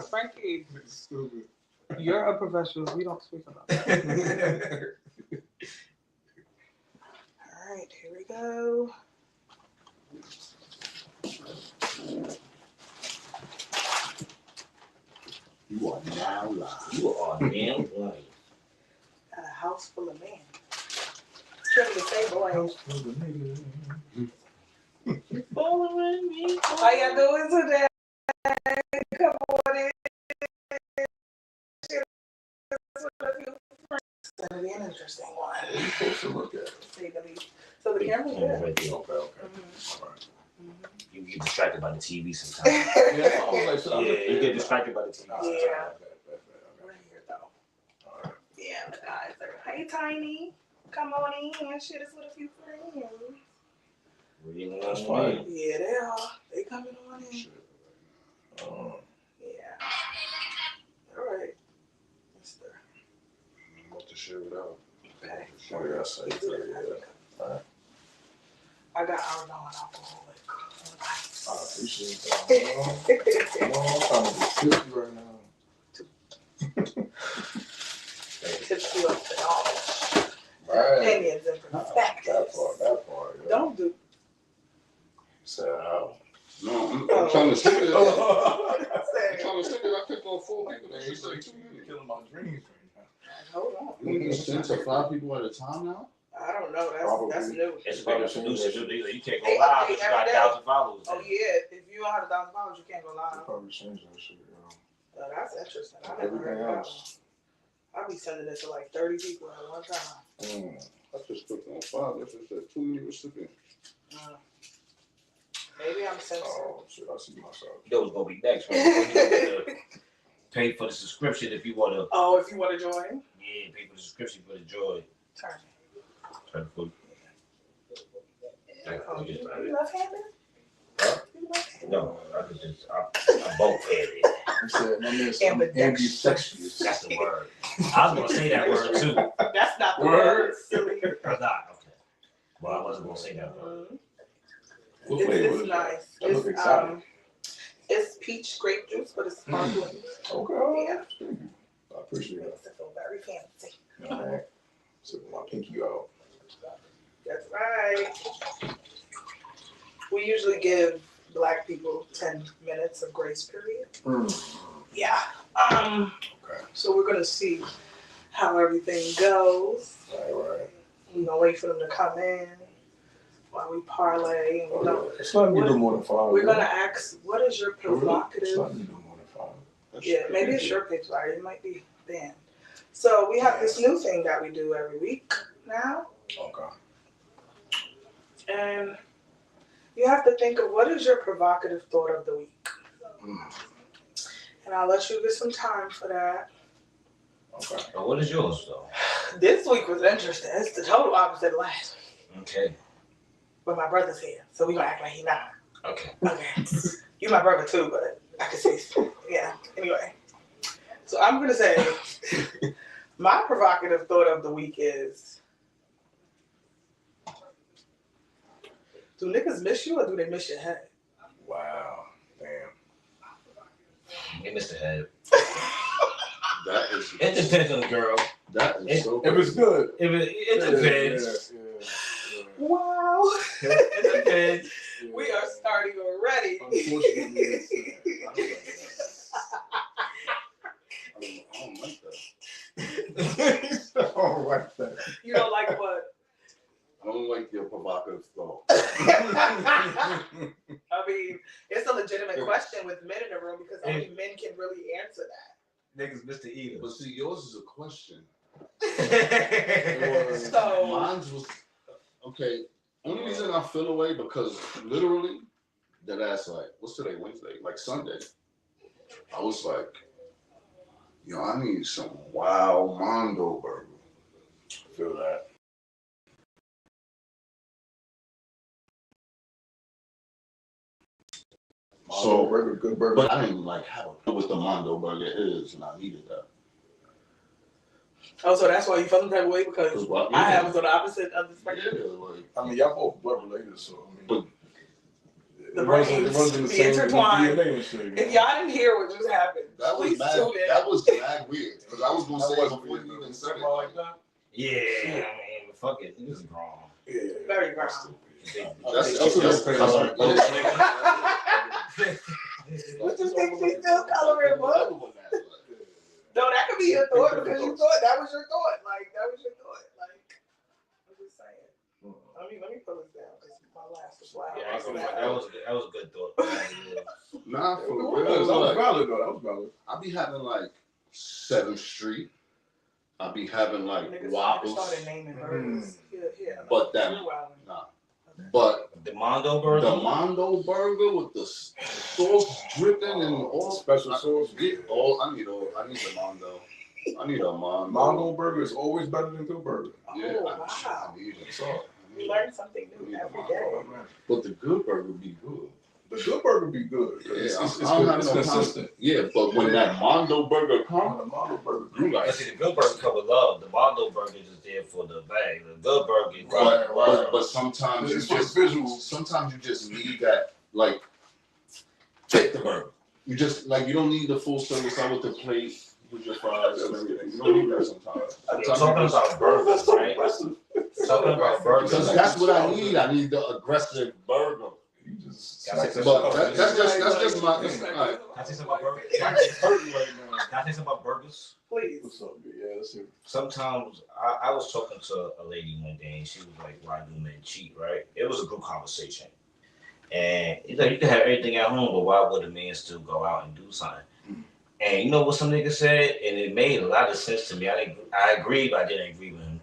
Frankie, you're a professional. We don't speak about that. All right, here we go. You are now live. You are damn right. Got a house full of men. Trying to say, boy. Following me. How y'all doing today? Come on in. It's gonna be an interesting one. You're supposed to look at it. So the camera's good. Okay. Mhm. All right. You get distracted by the TV sometimes. Yeah, I was like, so Yeah, you get distracted by the TV. Yeah. We're here though. Yeah, the guys are. Hey, Tiny. Come on in. Shit is with a few friends. Really? That's fine. Yeah, they are. They coming on in. Shit. Yeah. All right. Mister. I'm about to share it out. Okay. Oh, yeah, I say it. Yeah. All right. I got our non-alcoholic. I appreciate that. I'm trying to be tipsy right now. Tips you up to knowledge. Right. Opinions and perspectives. That part. Yeah. Don't do. Say how? No, I'm trying to stick it. I'm Say, trying to stick it. I picked on 4 people. Man, She you said 2 minutes. killing my dreams hold on. right now. You send to 5 people at a time now? I don't know. Probably. That's new. It's a big solution. You can't go They live update if you got every day. 1,000 followers. Oh yeah. If you don't have $1,000, you can't go They live. probably changed that shit, yo. Oh, that's interesting. I never heard Everything of that. else. I'll be sending it to like 30 people at one time. I just clicked on 5. That's just said too many recipients. Maybe I'm sensitive. Oh, shit, I see myself. That was gonna be next. Right? Pay for the subscription if you wanna. Oh, if you want to join, Yeah, pay for the subscription for the joy. turn. Turn food. Oh, you left-handed? Huh? You left-handed? No, I'm both headed. He said, my man's ambidextrous. That's the word. I was gonna say that word too. That's not the Word. word. Silly. Or not, okay. Well, I wasn't gonna say that word. Mhm. What flavor It's is nice. That look It's exciting. it's peach grape juice, but it's sparkling. Okay. Yeah. I appreciate it. Makes it feel very fancy. All right. So my pinky out. That's right. We usually give Black people 10 minutes of grace period. Yeah. Okay. So we're gonna see how everything goes. All right. We're gonna wait for them to come in while we parlay. And we don't, It's not need no more than 5. we're gonna ask, what is your It's provocative? not need no more than 5. That's Yeah, maybe it's your pitch, right? It might be banned. So we have this new thing that we do every week now, Okay. and you have to think of what is your provocative thought of the week. And I'll let you get some time for that. Okay. Now, what is yours though? This week was interesting. It's the total opposite of last week. Okay. But my brother's here, so we gonna act like he not. Okay. Okay. You my brother too, but I can see. Yeah. Anyway. So I'm gonna say my provocative thought of the week is, do niggas miss you or do they miss your head? Wow. Damn. Hey, Mr. Head. That is. It depends on the girl. That is so. If it's good. It depends. Yeah. Wow. It depends. We are starting already. Unfortunately, I don't like that. I don't like that. You don't like what? I don't like your provocative thought. I mean, it's a legitimate question with men in the room because only men can really answer that. Niggas Mr. Eater. But see, yours is a question. So- Mine's was okay. Only reason I feel away because literally, that ass like, what's today? Wednesday, like Sunday. I was like, yo, I need some wild Mondo burger. Feel that. So, burger, good burger. but I didn't like how what the Mondo burger is, and I needed that. Oh, so that's why you felt some type of way because What? I was on the opposite of the Yeah, spectrum. like, I mean, y'all both blood related, so I mean. But- the It brains wasn't the be same with the intertwined. DNA and shit, If y'all didn't hear what just happened, That was please mad. tune in. That was mad weird. Because I was gonna say was before you even said it. like that. Yeah, I mean, fuck it. He was grown. Yeah. Very ground. That's Color. What you think she still coloring, boy? No, that could be your thought because you thought that was your thought. Like, that was your thought. Like, I'm just saying. Let me pull this down because my last was loud. Yeah, that was a good thought. Nah, for That real. was Like, valid though. That was valid. I be having like 7th Street. I be having like Niggas Whoppers. started naming burgers. Yeah. But that, You're wilding. but The Mondo burger. the Mondo burger with the sauce dripping and all Special sauce. I need the Mondo. I need a Mondo. Mondo burger is always better than good burger. Yeah, Oh, I wow. need it. So, We learn something new every day. but the good burger be good. The good burger be good. Yeah, It's I don't have it's no consistent. Yeah, but when that Mondo burger On comes, the Mondo burger. you like. But see, the good burger come with love. The Mondo burger is just there for the bag. The good burger is But sometimes you It's for just visuals. sometimes you just need that, like, take the burger. You just like, you don't need the full service out with the plate with your fries and everything. You don't need that sometimes. I'm talking about burgers, right? Talking about burgers. Because that's what I need. I need the aggressive burger. You just But that's just my. All right. Can I say something about burgers? It's hurting right now. Can I say something about burgers? Please. What's up, dude? Yeah, let's see. Sometimes I was talking to a lady one day and she was like, "Why do men cheat?" Right? It was a group conversation, and you know, you can have everything at home, but why would a man still go out and do something? And you know what some nigga said, and it made a lot of sense to me. I agreed, but I didn't agree with him.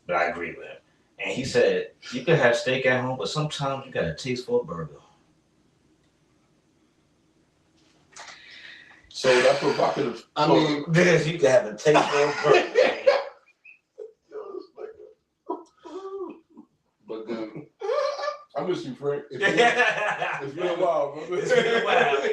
But I agree with him. And he said, "You can have steak at home, but sometimes you got a taste for a burger." So that provocative. I mean, Because you can have a taste for a burger. but then I miss you, Frank. It's It's been a while, bro. It's been a while.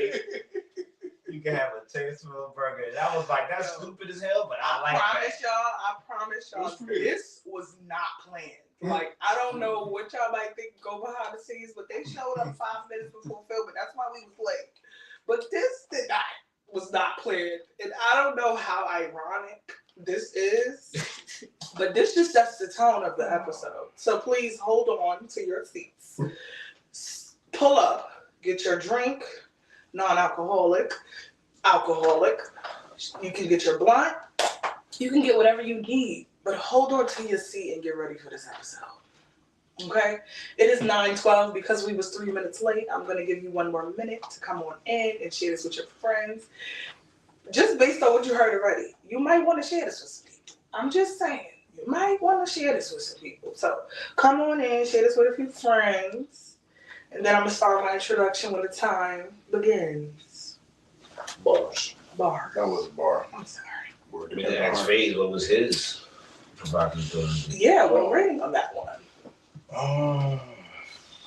You can have a taste for a burger. And I was like, that's stupid as hell, but I like I promise y'all, this was not planned. Like, I don't know what y'all might think go behind the scenes, but they showed up 5 minutes before filming. That's why we was late. But this was not planned. And I don't know how ironic this is, but this just sets the tone of the episode. So please hold on to your seats. Pull up, get your drink, non-alcoholic, alcoholic. You can get your blunt. You can get whatever you need, but hold on to your seat and get ready for this episode. Okay? It is 9:12 because we was 3 minutes late. I'm going to give you 1 more minute to come on in and share this with your friends. Just based on what you heard already, you might want to share this with some people. I'm just saying, you might want to share this with some people. So come on in, share this with a few friends, and then I'm going to start my introduction when the time begins. bars. Bar. That was a bar. I'm sorry. Word I mean, the X Phase, what was his provocative? Yeah, we're waiting on that one.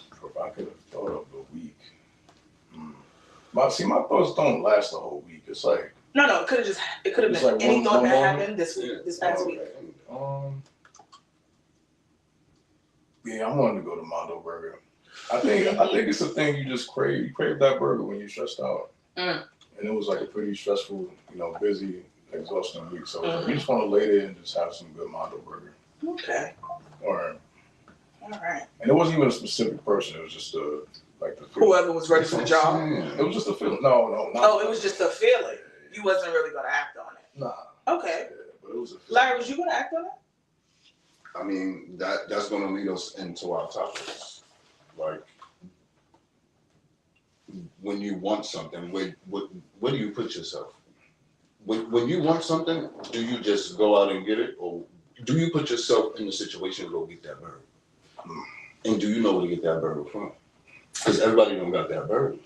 Provocative thought of the week. My thoughts don't last the whole week. It's like No, it could have It's been like any one thought that moment. happened this week, this past week. Yeah, I wanted to go to Mondo Burger. I think it's a thing you just crave. You crave that burger when you're stressed out. Mm. And it was like a pretty stressful, busy, exhausting week. So you just want to lay there and just have some good Mondo Burger. Okay. All right. And it wasn't even a specific person. It was just the feeling. Whoever was ready for the job. It was just a feeling. No, not Oh, it was just a feeling. You wasn't really gonna act on it. Nah. Okay. Yeah, but it was a feeling. Larry, was you gonna act on it? I mean, that's going to lead us into our topics. Like, when you want something, where do you put yourself? When you want something, do you just go out and get it, or do you put yourself in the situation to go get that burger? And do you know where to get that burger from? Because everybody don't got that burger.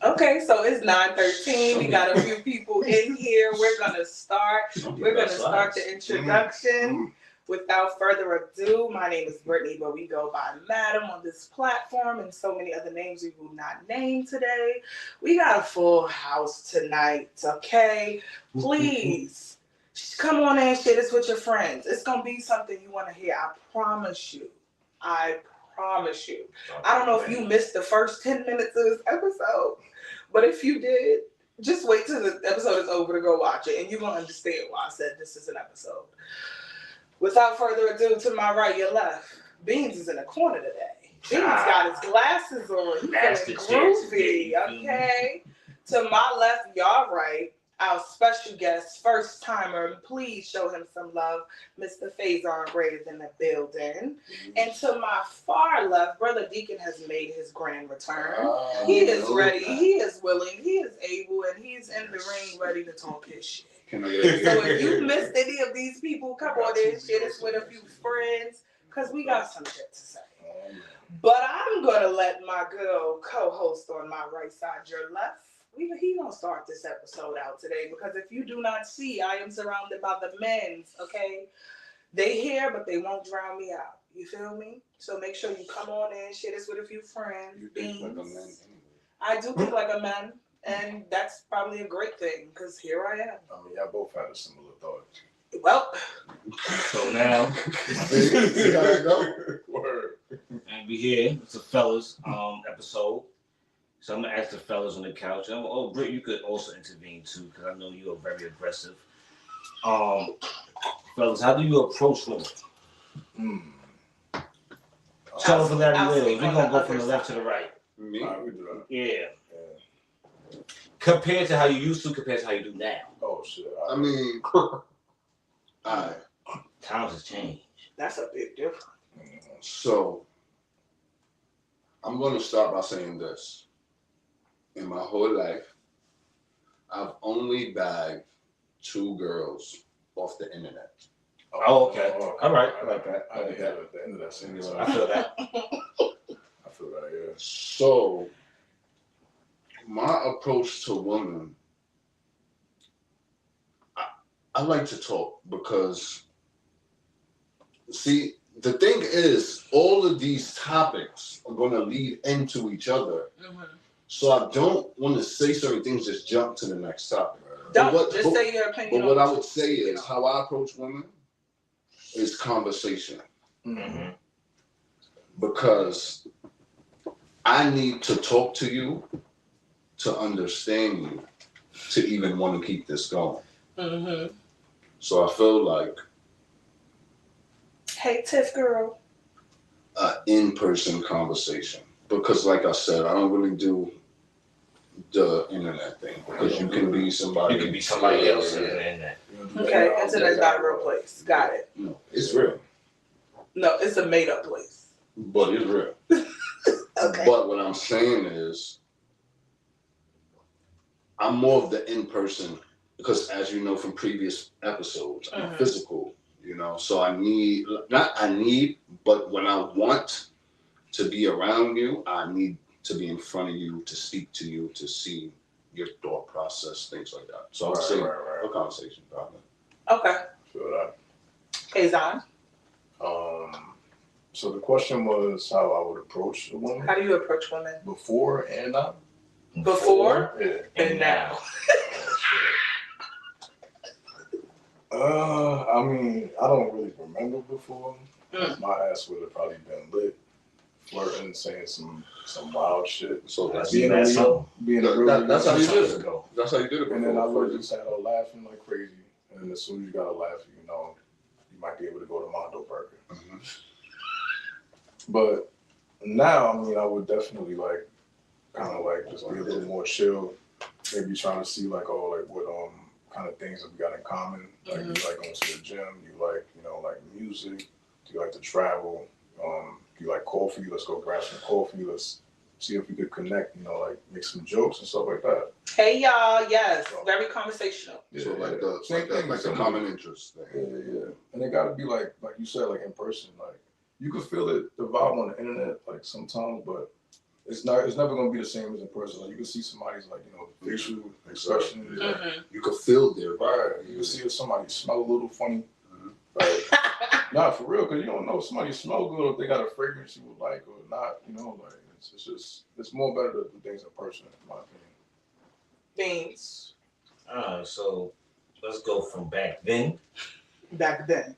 Okay, so it's 9:13. We got a few people in here. We're gonna start. We're gonna start the introduction. Without further ado, my name is Brittany, but we go by Madam on this platform and so many other names we will not name today. We got a full house tonight, okay? Please, come on in, share this with your friends. It's going to be something you want to hear. I promise you. promise you. I don't know if you missed the first 10 minutes of this episode, but if you did, just wait till the episode is over to go watch it, and you're going to understand why I said this is an episode. Without further ado, to my right, your left, Beans is in the corner today. Beans got his glasses on. He's feeling groovy, okay? To my left, y'all right, our special guest, first timer, please show him some love. Mr. Faison Gray is in the building. And to my far left, Brother Deacon has made his grand return. He is ready, he is willing, he is able, and he's in the ring ready to talk his shit. So if you missed any of these people, come on in, share this with a few friends, because we got some shit to say. But I'm going to let my good old co-host on my right side, your left, he gonna start this episode out today, because if you do not see, I am surrounded by the men's, okay? They here, but they won't drown me out. You feel me? So make sure you come on in, share this with a few friends. You think like a man anyway. I do think like a man, and that's probably a great thing, because here I am. I mean, y'all both had a similar thought. Well, So now, See how that go? Word. and we here. It's a fellas episode. So I'm gonna ask the fellas on the couch. Britt, you could also intervene too, because I know you are very aggressive. Fellas, how do you approach women? Tell for Larry Wills. We're gonna go from the left to the right. Me? Alright, we do that. Yeah. Compared to how you used to, compared to how you do now. Oh shit. I mean, alright. Times has changed. that's a big difference. So, I'm going to start by saying this. In my whole life, I've only bagged 2 girls off the internet. Oh, okay. All right. I like that. I didn't hear at the end of that sentence. I feel that. I feel that, yeah. So, my approach to women, I like to talk because, see, the thing is, all of these topics are going to lead into each other. Mm-hmm. So I don't want to say certain things, just jump to the next topic. Don't just say your opinion. But what I would say is, how I approach women is conversation. Mm-hmm. Because I need to talk to you to understand you to even want to keep this going. Mm-hmm. So I feel like Hey, Tiff girl. an in-person conversation. Because like I said, I don't really do the internet thing. Because you can be somebody. You can be somebody else in Yeah. the internet. Okay, internet's not a real place. Got it. No, it's real. No, it's a made up place. But it's real. Okay. But what I'm saying is, I'm more of the in-person, because as you know from previous episodes, I'm physical, you know, so but when I want to be around you, I need to be in front of you, to speak to you, to see your thought process, things like that. So I would say a conversation, probably. Okay. Feel that. Faison, So the question was how I would approach a woman how do you approach women? before and now. Before Yeah. and now. I mean, I don't really remember before. My ass would have probably been lit, flirting, saying some wild shit. So that's Being that's real, being a real. that's how you nigga. did it. That's how you did it. And then I before. would just had her laughing like crazy. And then as soon as you got a laugh, you know, you might be able to go to Mondo Burger. Mhm. But now, I mean, I would definitely like, kind of like just be a little more chill. Maybe trying to see like, what kind of things that we got in common. Like you like going to the gym, you like, you know, like music, you like to travel, you like coffee, let's go grab some coffee, let's see if we could connect, you know, like make some jokes and stuff like that. Hey y'all, yes, very conversational. So like the Same thing, like the similar. common interest Yeah, thing. yeah. And it gotta be like you said, like in person. Like you could feel it, the vibe on the internet, like sometimes, but it's never gonna be the same as in person. Like you can see somebody's like, you know, facial expression. You could feel their Right. vibe. You can see if somebody smell a little funny. Like, nah, for real, because you don't know if somebody smell good or if they got a fragrance you would like or not, you know, like it's more better to do things in person, in my opinion. Beans. So let's go from back then. Back then.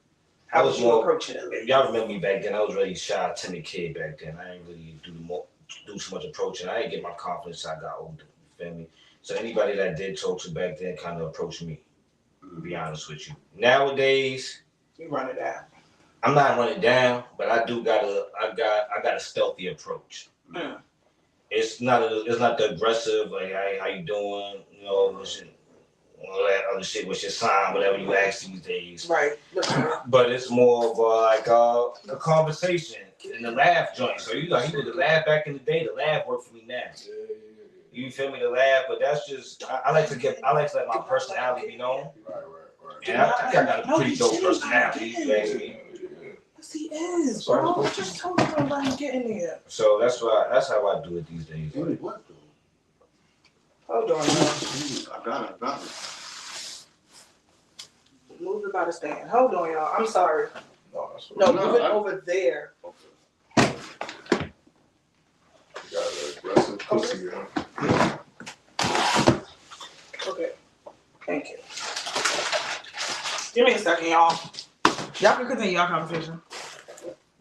How I was was you more- approaching it? If y'all remember me back then, I was really shy, timid kid back then. I didn't really do too much approaching. I didn't get my confidence till I got older. You feel me? So anybody that did talk to back then kind of approached me. To be honest with you. Nowadays, You run it down. I'm not running down, but I got a stealthy approach. Mm. It's not the aggressive like, hey, how you doing? You know, all that other shit. What's your sign? Whatever you ask these days. Right. But it's more of a conversation and a laugh joint. So you did the laugh back in the day. The laugh worked for me now. You feel me? The laugh, but that's just I like to let my personality be known. Right. And I got a pretty dope personality. You ask me. Yes, he is, bro. I just told you don't let him get in there. So that's how I do it these days. Hey, what though? Hold on, y'all. I got it. Move it by the stand. Hold on, y'all. I'm sorry. No, that's No, what move it over there. you got an aggressive pussy, yeah. Okay. Thank you. Give me a second, y'all. Y'all can continue your conversation.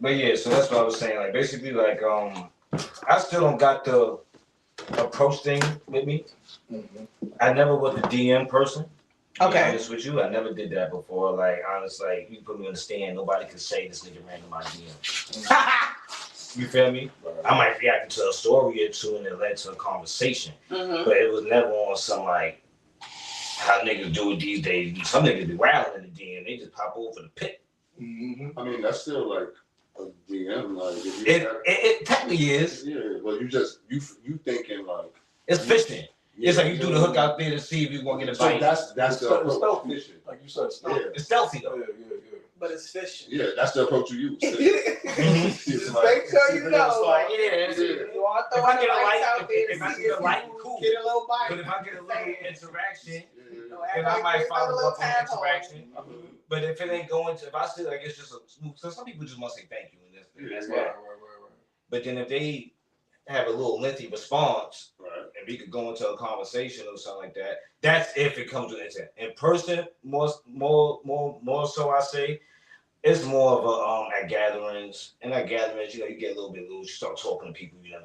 But yeah, so that's what I was saying. Like basically, like I still don't got the approach thing with me. Mhm. I never was a DM person. To be Okay. honest with you, I never did that before. Like honestly, like you put me on the stand, nobody could say this nigga ran to my DM. You feel me? I might react to a story or two and it led to a conversation. Mm-hmm. But it was never on some like how niggas do it these days. Some niggas be wilding in the DM. They just pop over the pit. Mhm. I mean, that's still like a DM. Like, if you It technically is. yeah, but you thinking like It's fishing. It's like you do the hook out there to see if you gonna get a So bite. that's the It's approach. stealth fishing, like you said, stealth. Yeah. It's stealthy though. Yeah. But it's fishing. Yeah, that's the approach you use. Just Mhm. make sure you know. Like, Yeah. you want to If throw I the get a lights light, out there to if I see get a if light, you cool. get a little bite. But if I get a little interaction, Don't act then I like might there's not a follow little up on the tadpole. interaction. But if it ain't going to, if I see like it's just a smooth, so some people just want to say thank you and that's Right. that. But then if they have a little lengthy response, Right. and we could go into a conversation or something like that. That's if it comes to intent. In person, more so I say, it's more of a at gatherings. And at gatherings, you get a little bit loose. You start talking to people you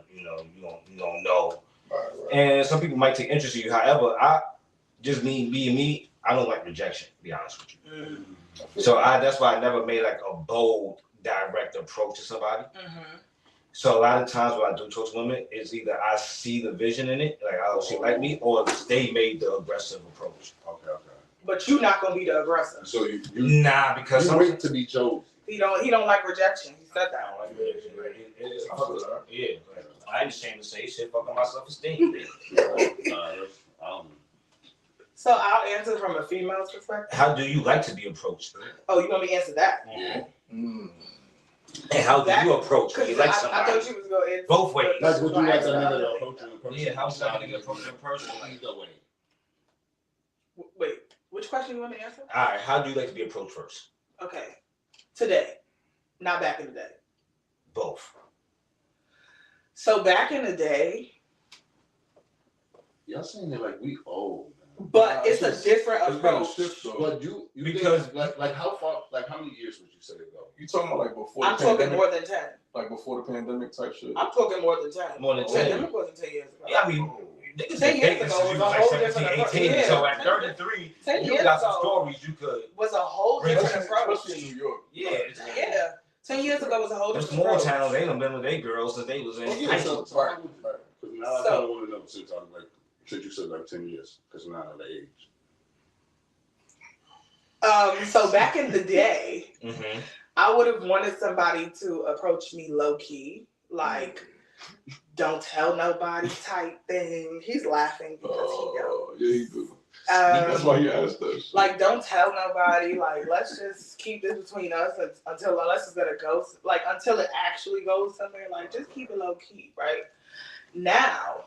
don't know. Right. And some people might take interest in you. However, I just being me, I don't like rejection, to be honest with you. Mm-hmm. So that's why I never made like a bold, direct approach to somebody. Mm-hmm. So a lot of times when I do talk to women, it's either I see the vision in it, like oh she like me, or they made the aggressive approach. Okay. But you're not gonna be the aggressor. So you Nah, because you some wait to be chosen. He don't like rejection. He said I that. don't like rejection. Like, it's I feel that. yeah. Like, I ain't ashamed to say shit. Fucking my self-esteem. So I'll answer from a female's perspective. How do you like to be approached? Oh, you want me to answer that? Yeah. Mm. And how do you approach when you like I somebody? thought you was gonna answer Both ways. Like, would you like a Right. nigga to approach you in person? Yeah, how would you like a nigga to approach you in person? Either way. Wait, which question you want me to answer? All right. How do you like to be approached first? Okay, today, not back in the day. Both. So back in the day, Y'all saying it like we old. but it's It's a different It's been a approach. shift though. But you Because- think, like how far, like how many years would you say ago? You talking about like before I'm the talking pandemic? more than 10. Like before the pandemic type shit? I'm talking more than 10. More than The 10. pandemic wasn't 10 years ago. Yeah, I mean, niggas 10 been years dating ago since was you a was like whole 17, different 18. approach. So Yeah. at 33, 10 you years got some ago stories you could. was a whole Right. different approach. Especially in New York. Yeah. Yeah, 10 years ago was a whole Them different small approach. towns, they done been with their girls since they was in high school. Right. Because now I So- kind of want to know since I'm like, since you said like 10 years, because now I'm the age. So back in the day, Mm-hmm. I would have wanted somebody to approach me low key, like don't tell nobody type thing. He's laughing because he don't. Oh, yeah, he do. That's why he asked that shit. Like, don't tell nobody. Like, let's just keep this between us until unless it's gonna go. Like, until it actually goes somewhere. Like, just keep it low key, right? Now,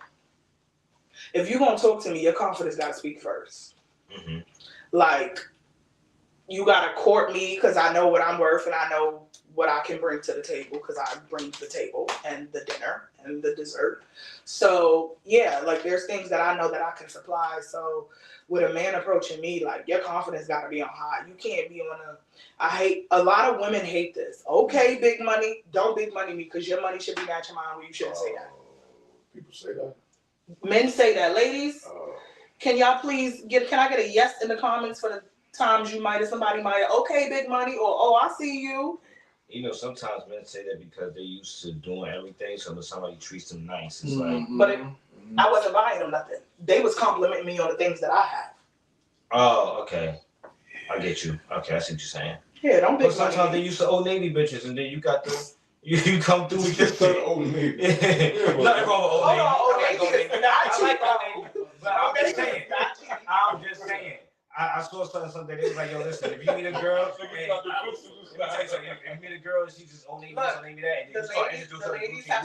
if you gonna talk to me, your confidence gotta speak first. Mm-hmm. Like, you gotta court me because I know what I'm worth and I know what I can bring to the table because I bring the table and the dinner and the dessert. So yeah, like there's things that I know that I can supply. So with a man approaching me, like your confidence got to be on high. You can't be on a lot of women hate this. Okay, big money, don't big money me because your money should be matching mine. Well, you shouldn't say that. People say that. Men say that. Ladies, can y'all please can I get a yes in the comments for the times you might or somebody might, okay, big money, or oh, I see you. You know, sometimes men say that because they're used to doing everything, so when somebody treats them nice, it's like. But I wasn't buying them nothing. They was complimenting me on the things that I have. Oh, okay. I get you. Okay, I see what you're saying. Yeah, don't big But sometimes they used to Old Navy bitches, and then you got the you come through with your shit. Old Navy. Nothing wrong with Old Navy. Old I like Old Navy. I like Old Navy. But I'm just saying. I'm just saying. I saw something that it was like, yo, listen, if you meet a girl, let me tell you something. If you meet a girl and she just only this, only that, and then you start introducing her to ladies have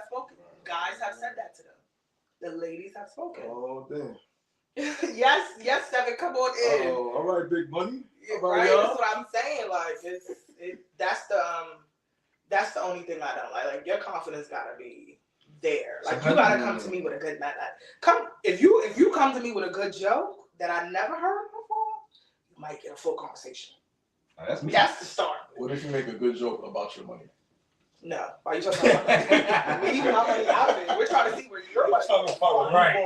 spoken. Guys have said that to them. The ladies have spoken. Oh damn. yes, Seven, come on in. Oh, all right, big money. Right, that's what I'm saying. Like, that's the only thing I don't like. Like, your confidence gotta be there. Like, you gotta come to me with a good night. If you come to me with a good joke that I never heard before, you might get a full conversation. That's me. That's the start. What if you make a good joke about your money? No. Why are you talking about that? Leave my money out of it. We're trying to see where your money is. Right.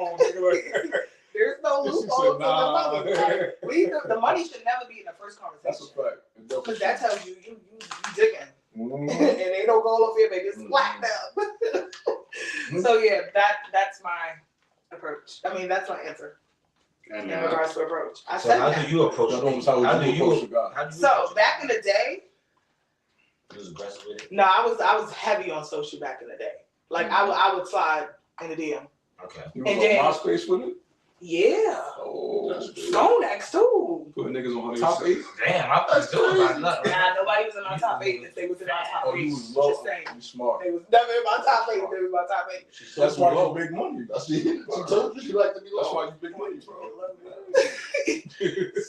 There's no loophole to the money. The money should never be in the first conversation. That's a fact. Because that tells you digging. And ain't no goal over here, baby. It's flat down. So yeah, that's my approach. I mean, that's my answer. In regards to approach. So how do you approach it? So back in the day, you was aggressive with it? No, I was heavy on social back in the day. Like I would slide in the DM. Okay. You was on MySpace with it? Yeah. Oh, Phone X too. Putting niggas on top 8. Damn, I was doing about nothing. Nah, nobody was in my top 8 if they was in my top 8. Oh, you was low. Just saying. You smart. They was never in my top 8 if they was in my top 8. That's why you big money. She told you she liked to be low. That's why you big money, bro.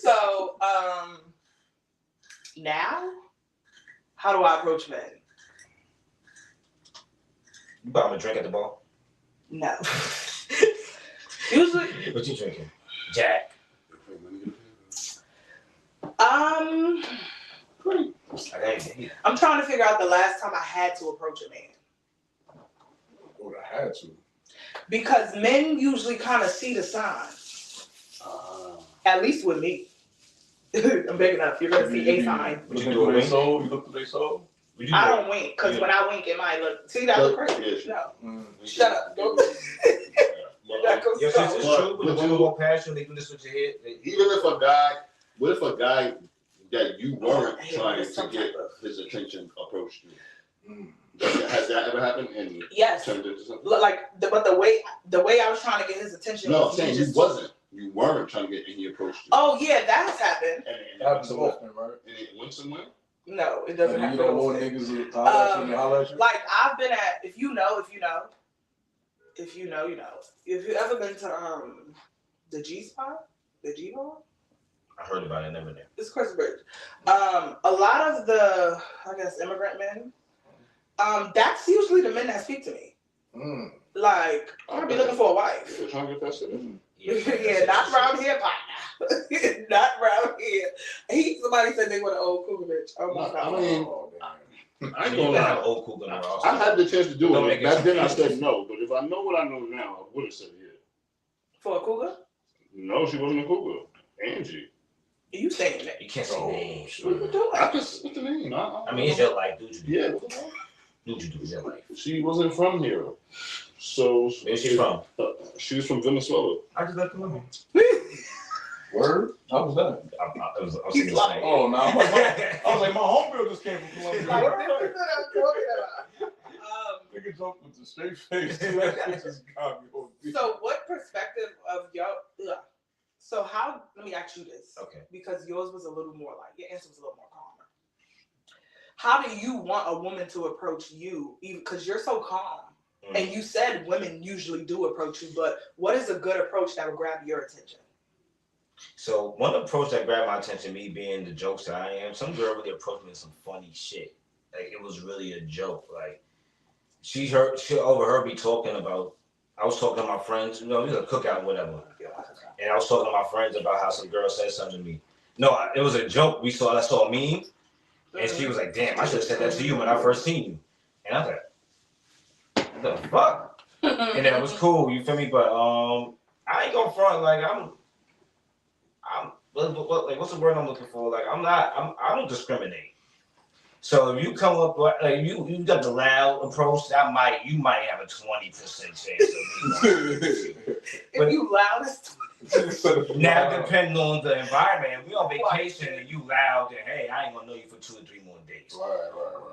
So, now, how do I approach men? You buy him a drink at the bar? No. Usually. What you drinking? Jack. I'm trying to figure out the last time I had to approach a man. Would I had to? Because men usually kind of see the signs. At least with me. I'm big enough. You're gonna see a sign. You look through their soul? I don't wink, because when I wink, it might look. See, that look crazy. No. Shut up. Go. Your sister is true, but the woman walk past you and they do this with your head. Even if a guy, what if a guy that you weren't trying to get his attention approached you? Has that ever happened? And yes. Turned into something? But the way I was trying to get his attention. No, I'm saying you weren't trying to get, and he approached you. Oh yeah, that has happened. And it happens so often, right? And it went somewhere. No, it doesn't happen. You don't want niggas to holler at you? Like I've been at, if you know, you know. If you ever been to the G spot, the G bar? I heard about it, never there. It's Chris Bridge. A lot of the, I guess, immigrant men, that's usually the men that speak to me. Like, I'm gonna be looking for a wife. You're trying to get that shit in. Yeah, not around here, partner. Not around here. Somebody said they want an old cougar bitch. Oh my God. I mean, I ain't gonna have lie. old cougar in the roster. I had the chance to do it. Back then I said no, but if I know what I know now, I would have said yeah. For a cougar? No, she wasn't a cougar. Angie. You saying that? You can't say names. What you doing? What's the name? I mean, it's your life, dude. Yeah. Dude, you do your life. She wasn't from here. So where's she from? She was from Venezuela. I just left Colombia. Word? How was that? I was thinking the same. Oh, no. I was like, my homegirl just came from Colombia. Nigga jumped with the straight face. That just got me. So what perspective of y'all? So how? Let me ask you this. Okay. Because yours was a little more like your answer was a little more calmer. How do you want a woman to approach you? Even because you're so calm, and you said women usually do approach you, but what is a good approach that will grab your attention? So one approach that grabbed my attention, me being the jokester I am, some girl really approached me with some funny shit. Like it was really a joke. Like she overheard me talking about. I was talking to my friends, you know, we was a cookout or whatever, and I was talking to my friends about how some girl said something to me. No, it was a joke. I saw a meme, and she was like, "Damn, I should have said that to you when I first seen you." And I was like, "What the fuck?" And that was cool. You feel me? But I ain't gonna front like I'm like what's the word I'm looking for? Like I don't discriminate. So if you come up like you got the loud approach, you might have a 20% chance of me. If you loud as Now depending on the environment, if we on vacation and you loud, then hey, I ain't gonna know you for 2 or 3 more days.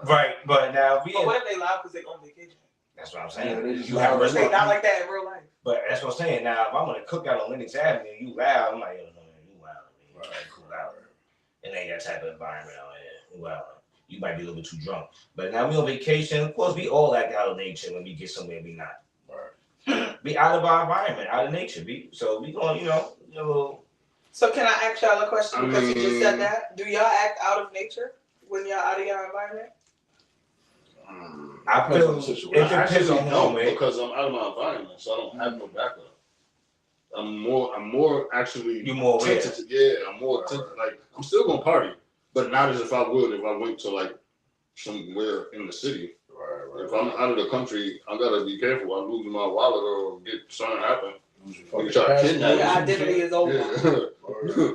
Right. But now but what if they loud because they on vacation? That's what I'm saying. Yeah, you have They not like that in real life. But that's what I'm saying. Now if I'm gonna cook out on Lenox Avenue and you loud, I'm like, yo, no, you loud. Right. Cool out. It ain't that type of environment out here. Well, you might be a little bit too drunk. But now we on vacation. Of course, we all act out of nature when we get somewhere we not. Right. Be out of our environment, out of nature. So we going, you know. So can I ask y'all a question because you just said that? Do y'all act out of nature when y'all out of your environment? I feel it depends on no, because I'm out of my environment, so I don't have no backup. I'm more actually. You more aware. I'm more attentive. Like I'm still gonna party, but not as if I would if I went to like somewhere in the city. Right. If I'm out of the country, I gotta be careful. I lose my wallet or get something happen. You try to kidnap me. Your identity is over. Yeah.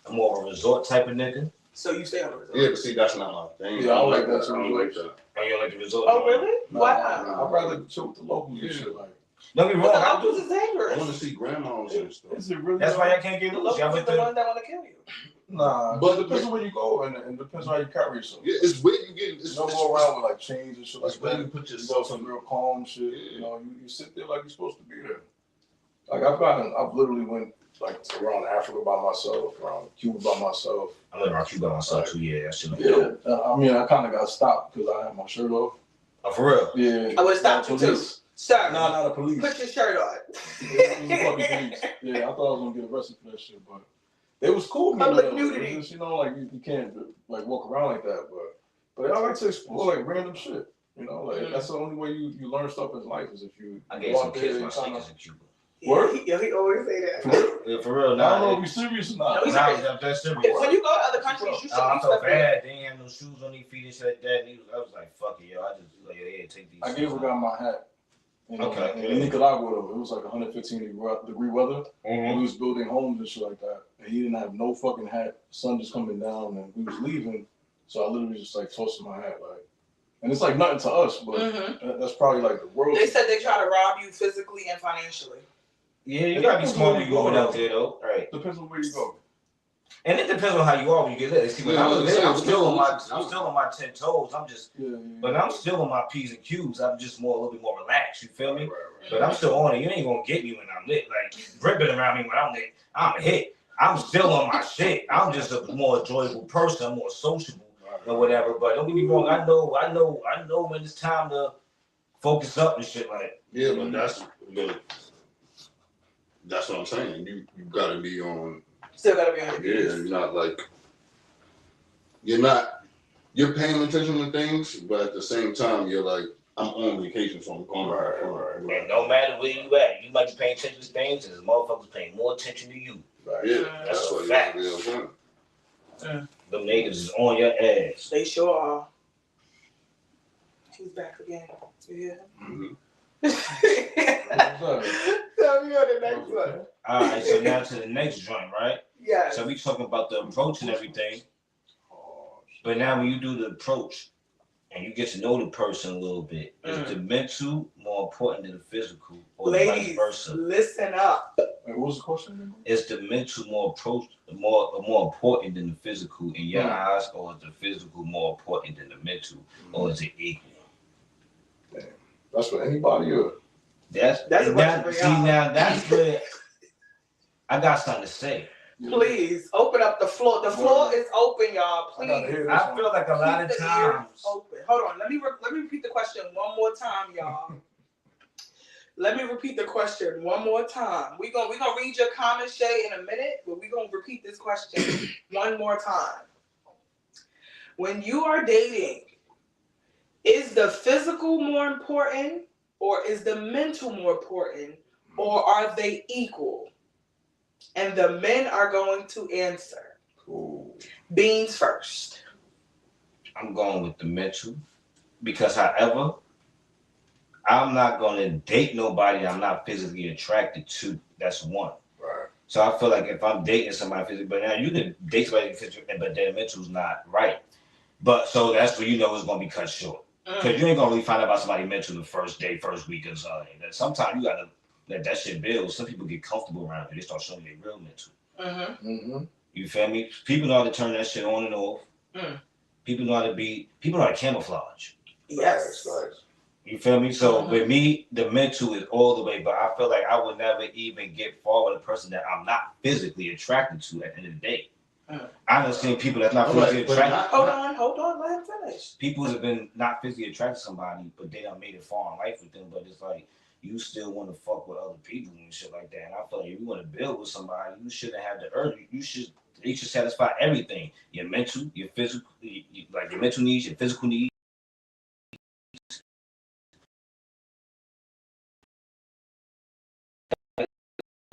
I'm more of a resort type of nigga. So you stay on the resort? Yeah, but see, that's not my thing. Yeah, I don't like that. I don't like that. Oh, you don't like the resort? Oh, really? Why not? I'd rather chill with the locals and shit. Like, don't get me But wrong. the locals is dangerous. I want to see grandmas and stuff. is it really? That's why I can't get The loose. locals is the ones that want to kill you. Nah, but it depends on where you go and depends on how you carry yourself. Yeah, it's where you get. You don't go around with like chains and shit like It's where that. you put You go yourself some in. real calm shit. Yeah. You know, you sit there like you're supposed to be there. Like I've literally went like around Africa by myself, around Cuba by myself. I lived around Cuba myself 2 years. That shit Yeah, dope. I mean, I kind of got stopped because I had my shirt off. Oh, for real? Yeah, I would stop you too. police. Sir, Nah, not a police. put your shirt on. It was the fucking police. Yeah, I thought I was gonna get arrested for that shit, but they was cool. Public man. nudity. Just, you know, like you can't like walk around like that, but I like to explore like random shit. You know, like that's the only way you learn stuff in life is if you. I gave go some out there kids and my kinda- sneakers in Cuba. Word? He always say that. Yeah, for real. I Nah, don't know if we serious or not. No, he's nah, serious. that's serious. When you go to other countries, you should I be felt stuff bad. They ain't have no shoes on their feet and shit like that. And I was like, fuck it, yo. I just like, yeah, take these. I gave a guy my hat. You know, Okay. in Nicaragua though, it was like 115 degree weather. Mm-hmm. We was building homes and shit like that, and he didn't have no fucking hat. The sun just coming down, and we was leaving, so I literally just like tossed him my hat, like, and it's like nothing to us, but that's probably like the world. They said they try to rob you physically and financially. Yeah, you gotta be smart when you going out there, though. Right. Depends on where you go. And it depends on how you are when you get lit. See, when I was lit, I'm still on my 10 toes. I'm just, but I'm still on my P's and Q's. I'm just a little bit more relaxed. You feel me? Right. But I'm still on it. You ain't gonna get me when I'm lit. Like ripping around me when I'm lit, I'm hit. I'm still on my shit. I'm just a more enjoyable person. I'm more sociable or whatever. But don't get me wrong. I know when it's time to focus up and shit. Like Yeah, but that's what I'm saying. You gotta be on. Still gotta be on your Yeah, P's. you're paying attention to things, but at the same time, you're like, I'm on vacation, so I'm going Right. and no matter where you at, you might be paying attention to things, and the motherfuckers paying more attention to you. Yeah, That's that's a what fact. you're saying. Them niggas is on your ass. They sure are. He's back again. Yeah. Mm-hmm. Tell me on the next one. All right, so now to the next joint, right? Yes. So we talking about the approach and everything, but now when you do the approach and you get to know the person a little bit, is the mental more important than the physical, or vice Ladies, versa? listen up. Wait, what was the question? Is the mental more important than the physical in your eyes, or is the physical more important than the mental, or is it equal? That's for anybody or? That's a question for y'all. Now that's where I got something to say. Please open up the floor. The floor is open, y'all. Please. I feel like a lot of Keep the times. ears open. Hold on. Let me repeat the question one more time, y'all. Let me repeat the question one more time. We gonna read your comments, Shay, in a minute, but we gonna repeat this question one more time. When you are dating, is the physical more important, or is the mental more important, or are they equal? And the men are going to answer. Ooh. Beans first. I'm going with the mental because, however, I'm not going to date nobody I'm not physically attracted to. That's one. Right. So I feel like if I'm dating somebody physically, but now you can date somebody physically, but their mental's not right. But so that's where you know it's going to be cut short. Because you ain't going to really find out about somebody mental the first day, first week or something. Sometimes you got to let that shit build. Some people get comfortable around it. They start showing their real mental. Mm-hmm. You feel me? People know how to turn that shit on and off. People know how to camouflage. Yes. Right. You feel me? So with me, the mental is all the way, but I feel like I would never even get forward with a person that I'm not physically attracted to at the end of the day. I done seen people that's not physically attracted. Hold on, let him finish. People have been not physically attracted to somebody, but they done made it far in life with them, but it's like, you still want to fuck with other people and shit like that. And I feel like if you want to build with somebody, you shouldn't have the urge. They should satisfy everything. Your mental, your physical, like your mental needs, your physical needs.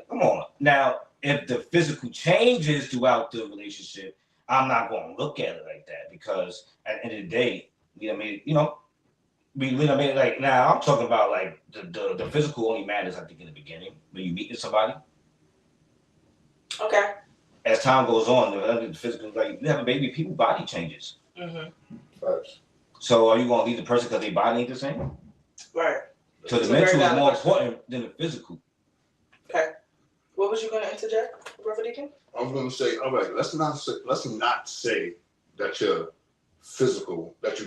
Come on. Now, if the physical changes throughout the relationship, I'm not going to look at it like that because at the end of the day, we done made it, like now I'm talking about like the physical only matters, I think, in the beginning when you meet somebody. Okay. As time goes on, the physical, like you have a baby, people body changes. Facts. So are you going to leave the person because their body ain't the same? Right. So the mental is more important than the physical. Okay. What was you going to interject, Brother Deacon? I was going to say, all right, let's not say that you're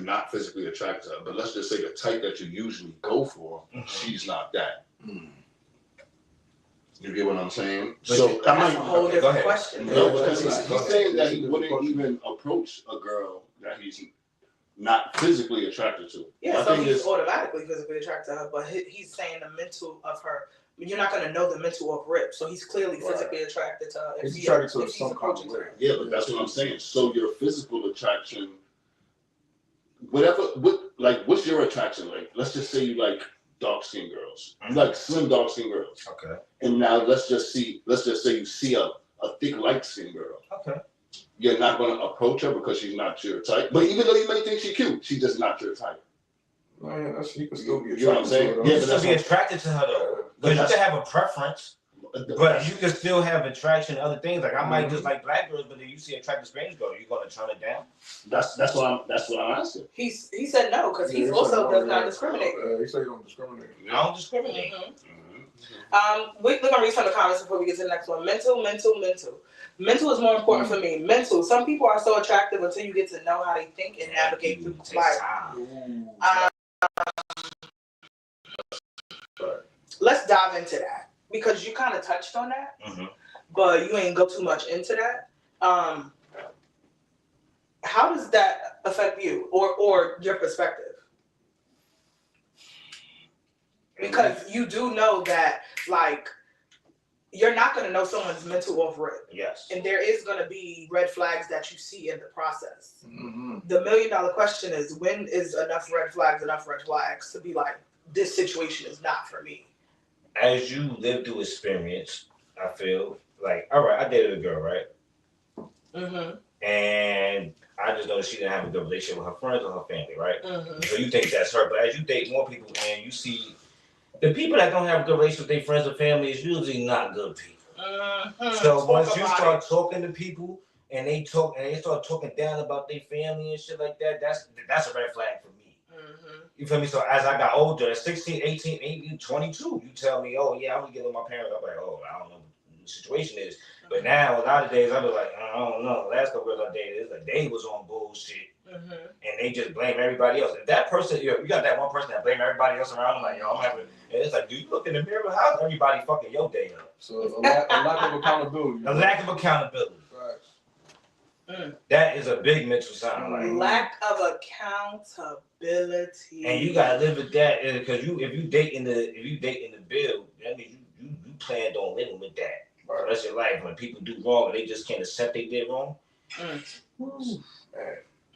not physically attracted to her, but let's just say the type that you usually go for, she's not that. You get what I'm saying? But so that's a whole different question. No, because he's saying that he wouldn't even approach a girl that he's not physically attracted to. Yeah, so he's automatically physically attracted to her, but he's saying the mental of her. You're not going to know the mental of rip, so he's clearly physically attracted to her. He's attracted to some kind of way. Yeah, but that's what I'm saying. So your physical attraction, what's your attraction like? Let's just say you like dark-skinned girls. You like slim dark-skinned girls. Okay. And now let's just say you see a thick light-skinned girl. Okay. You're not going to approach her because she's not your type. But even though you may think she's cute, she's just not your type. Man, he could still be attracted to her. You know what I'm saying? Yeah, you can still be attracted to her though. Because you can have a preference, but you can still have attraction to other things. Like I might just like black girls, but then you see attractive Spanish girl, you gonna turn it down? That's what I'm asking. He said no because he also does not discriminate. He said he don't discriminate. I don't discriminate. We're gonna read some of the comments before we get to the next one. Mental. Mental is more important for me. Mental. Some people are so attractive until you get to know how they think and navigate through life. Let's dive into that because you kind of touched on that, but you ain't go too much into that. How does that affect you or your perspective? Because you do know that, like, you're not going to know someone's mental off rip. Yes. And there is going to be red flags that you see in the process. The $1 million question is, when is enough red flags to be like, this situation is not for me? As you live through experience, I feel like, all right, I dated a girl, right? And I just know that she didn't have a good relationship with her friends or her family, right? So you think that's her, but as you date more people and you see the people that don't have a good relationship with their friends or family is usually not good people. So once you start talking to people and they start talking down about their family and shit like that, that's a red flag for me. You feel me? So as I got older, at 16, 18, 18, 22, you tell me, oh yeah, I'm gonna get with my parents. I'm like, oh, I don't know what the situation is. But now a lot of days I be like, I don't know. The last couple of girls I dated, it's like they was on bullshit. And they just blame everybody else. If that person, you got that one person that blame everybody else around, I'm like, yo, I'm having, and it's like, do you look in the mirror? How's everybody fucking your day up? So a lack of accountability. A lack of accountability. That is a big mental sign. Like, Lack of accountability. and you gotta live with that because if you dating the bill, that means you planned on living with that for the rest of your life. When people do wrong and they just can't accept they did wrong.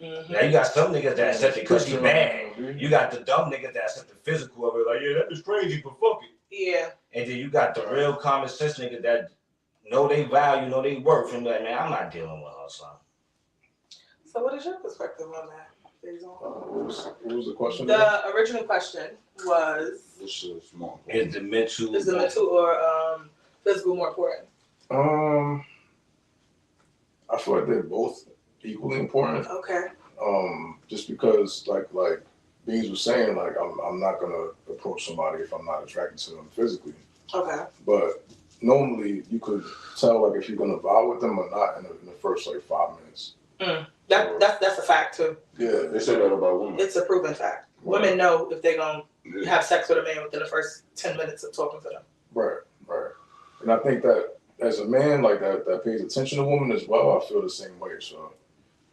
Now you got some niggas that accept it because he mad. You got the dumb niggas that accept the physical of it, like, yeah, that was crazy, but fuck it. Yeah. And then you got the real common sense niggas that know they value, know they worth, and like, man, I'm not dealing with her, son. So what is your perspective on that? What was the question? The original question was: Which is more Is the mental or physical more important? I feel like they're both equally important. Okay. Just because like Beans was saying, like I'm not gonna approach somebody if I'm not attracted to them physically. Okay. But normally you could tell like if you're gonna vibe with them or not in the first like 5 minutes. That's a fact too. Yeah, They say that about women. It's a proven fact. Right. Women know if they're gonna have sex with a man within the first 10 minutes of talking to them. Right. And I think that as a man like that pays attention to women as well, I feel the same way. So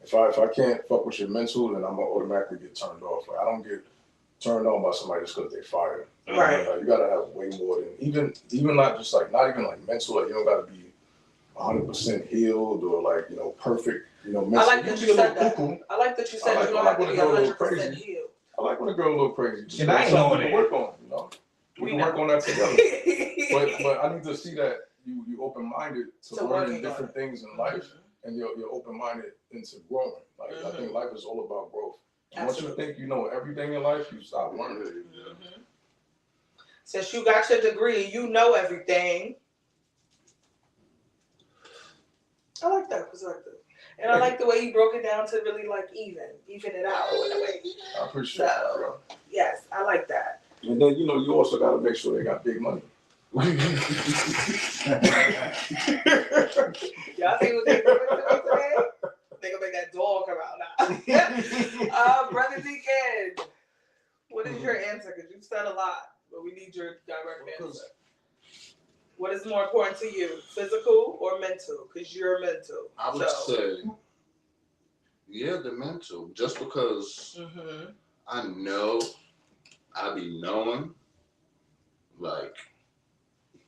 if I can't fuck with your mental, then I'm gonna automatically get turned off. Like I don't get turned on by somebody just because they fire. Right. You gotta have way more than even not just like not even like mental. Like you don't gotta be 100% healed or like perfect. Mental. I like that you said that. Cuckoo. I like that you said I like- you I don't like have to when be a girl a little 100% crazy. healed. I like when a girl a little crazy. See, I ain't something knowing we can it. work on. We can work on that together. But I need to see that you open minded to So learning working on different things in life, and you're open minded into growing. Like I think life is all about growth. And once you think you know everything in life, you stop learning. Since you got your degree, you know everything. I like that perspective. And I like the way you broke it down to really like even it out in a way. I appreciate that, bro. Yes, I like that. And then you also got to make sure they got big money. Y'all see what they doing to me today? They gonna make that dog come out now. Brother Deacon, what is your answer? Because you've said a lot, but we need your direct answer. What is more important to you, physical or mental? Because you're mental. I would say, the mental. Just because I know, I be knowing, like,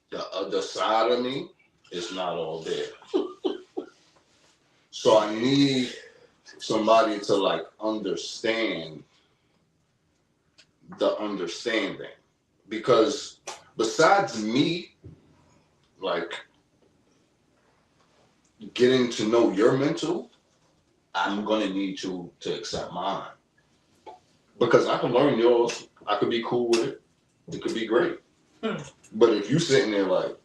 the other side of me is not all there. So I need somebody to, like, understand the understanding. Because besides me, like, getting to know your mental, I'm gonna need you to accept mine. Because I can learn yours, I could be cool with it, it could be great. But if you sitting there like,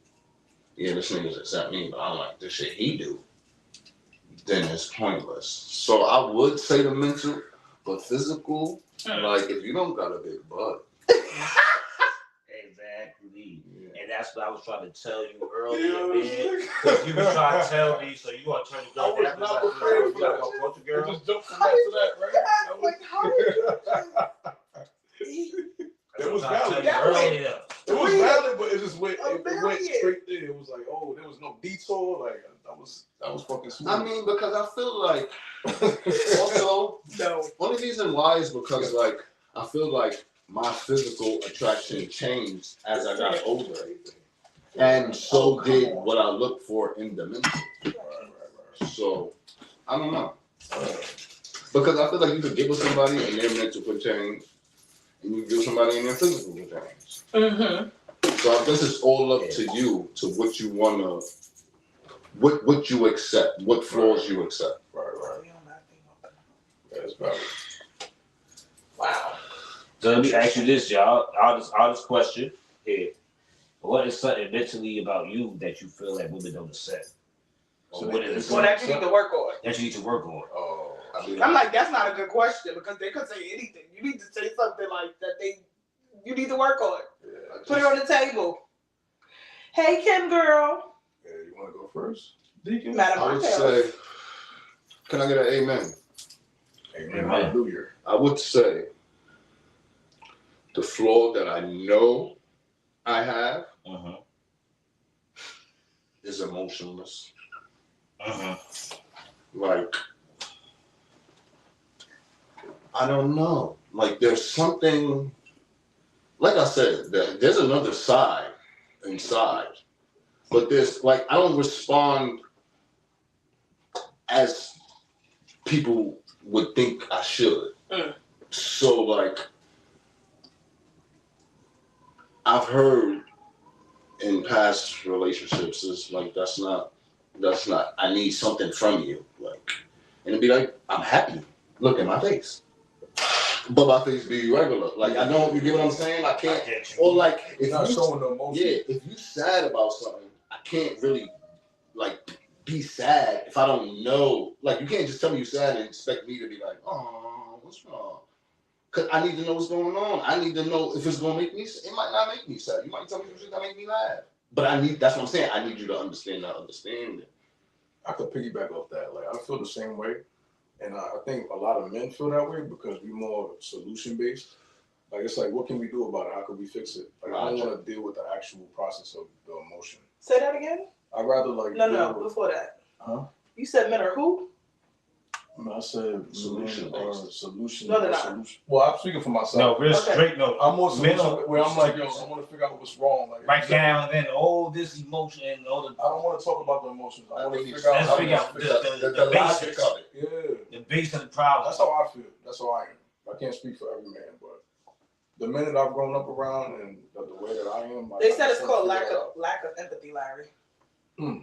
yeah, this nigga's accept me, but I don't like this shit he do, then it's pointless. So I would say the mental, but physical, like if you don't got a big butt. Exactly. And that's what I was trying to tell you earlier, man. Because you was trying to tell me, so you want to turn the girl down. not prepared for that. Approach a girl. Just jump from that to that, right? How did you It was valid. Earlier. It was valid, but it just went. It went million. straight there. It was like, oh, there was no detour. Like that was fucking smooth. I mean, because I feel like also one of the reasons why is because like I feel like my physical attraction changed as I got older, and so did what I look for in the mental. Right. So I don't know, because I feel like you could get with somebody and their mental could change, and you give somebody and their physical could change. So I guess it's all up to you to what you wanna, what you accept, what flaws you accept. Right. That's valid. Wow. So let me ask you this, y'all. All this question here. What is something mentally about you that you feel like women don't accept? Or what is it Well, that you need to work on. that you need to work on? Oh, I'm like, that's not a good question because they could say anything. You need to say something like that you need to work on. yeah. Put it on the table. Hey, Kim girl. Yeah, you want to go first, Deacon? Madam I would Martell. say, can I get an amen? Amen. Hallelujah. I would say the flaw that I know I have is emotionless. like, I don't know. Like, there's something, like I said, there's another side inside. But there's, like, I don't respond as people would think I should. So, like, I've heard in past relationships, is like, that's not, I need something from you. Like, and it'd be like, I'm happy. Look at my face. But my face be regular. Like, I know, you get what I'm saying? I can't, or like, if Not you, showing the emotion. yeah, if you sad about something, I can't really, like, be sad if I don't know. Like, you can't just tell me you're sad and expect me to be like, oh, what's wrong? Because I need to know what's going on. I need to know if it's going to make me, it might not make me sad. You might tell me some shit that make me laugh. But that's what I'm saying. I need you to understand that understanding. I could piggyback off that. Like, I feel the same way. And I think a lot of men feel that way because we're more solution based. Like, it's like, what can we do about it? How can we fix it? Like, I don't want to deal with the actual process of the emotion. Say that again? I'd rather, like, No, before that. Huh? You said men are who? I said Solution based. Solution. No, they're not. Solution. Well, I'm speaking for myself. No, real Okay. straight. No, I'm more men solution are- where I'm like, yo, I want to figure out what's wrong. Like, right now and then, all this emotion and all the. I don't want to talk about the emotions. I want to Let's figure out. Let's how figure to out fix it. the logic basics. of it. Yeah, The base of the problem. that's how I feel. That's how I am. I can't speak for every man, but the men that I've grown up around and the way that I am. They I said it's just called wanna lack figure of empathy, Larry. it out.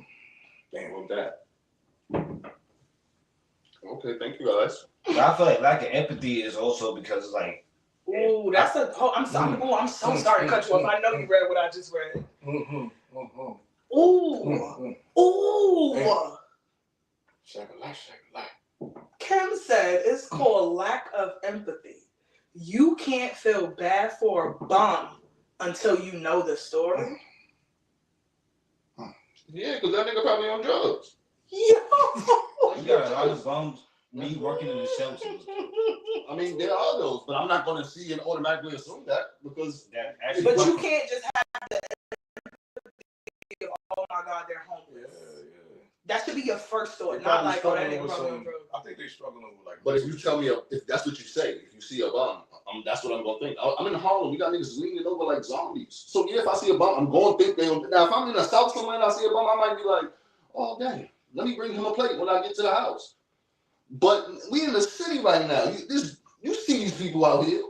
Damn, with that. Okay, thank you guys. But I feel like lack of empathy is also because it's like, Ooh, that's a. Oh, I'm sorry. Ooh, I'm so sorry to cut you off. I know you read what I just read. Ooh, ooh. Shake a lot. Kim said it's called lack of empathy. You can't feel bad for a bum until you know the story. Yeah, because that nigga probably on drugs. Yo. you got a lot of bums. Me working in the shelters. I mean, there are those, but I'm not going to see and automatically assume that because. That actually. But you can't just have the empathy of, oh my God, they're homeless. That should be your first thought, not like, oh, that nigga probably on drugs. I think they struggling with like. But if you tell me, if that's what you say, if you see a bum, that's what I'm going to think. I'm in Harlem. We got niggas leaning over like zombies. So yeah, if I see a bum, I'm going to think they. Now, if I'm in the South somewhere and I see a bum, I might be like, oh, damn, let me bring him a plate when I get to the house. But we in the city right now. You see these people out here.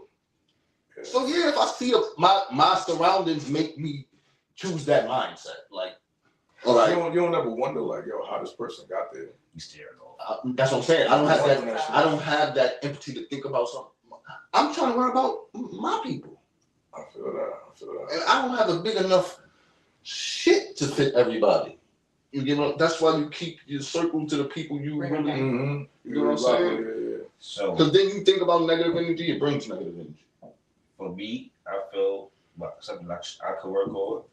So yeah, if I see my surroundings make me choose that mindset. Like, all right. You don't ever wonder like, yo, how this person got there. You staring off. That's what I'm saying. I don't have that empathy to think about something. I'm trying to worry about my people. I feel that. And I don't have a big enough shit to fit everybody. You know, that's why you keep your circle to the people you really. Mm-hmm. You know what I'm saying? Yeah. So Because then you think about negative energy, it brings negative energy. for me, I feel like something like I could work on.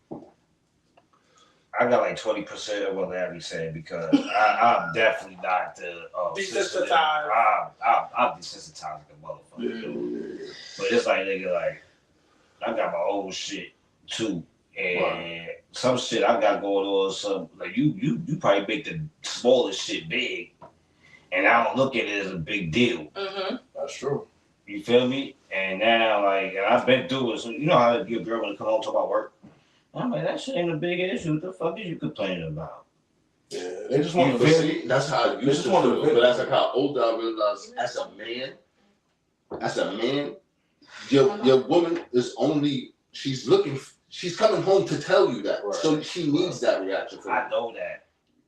I got like 20% of what Larry said because I'm definitely not the Desensitized. I'm desensitized like a motherfucker. Yeah. But it's like nigga, like I got my old shit too, and some shit I got going on. Some like you probably make the smallest shit big, and I don't look at it as a big deal. Mm-hmm. That's true. You feel me? And now like, and I've been through it. So you know how your girl when to come home talk about work. I'm like, that shit ain't a big issue. What the fuck is you complaining about? Yeah, they just want But to see, that's how I used just to wanna feel. vent. But that's like how older I realized as a man, your woman is only, she's coming home to tell you that. Right. So she needs that reaction from I you. know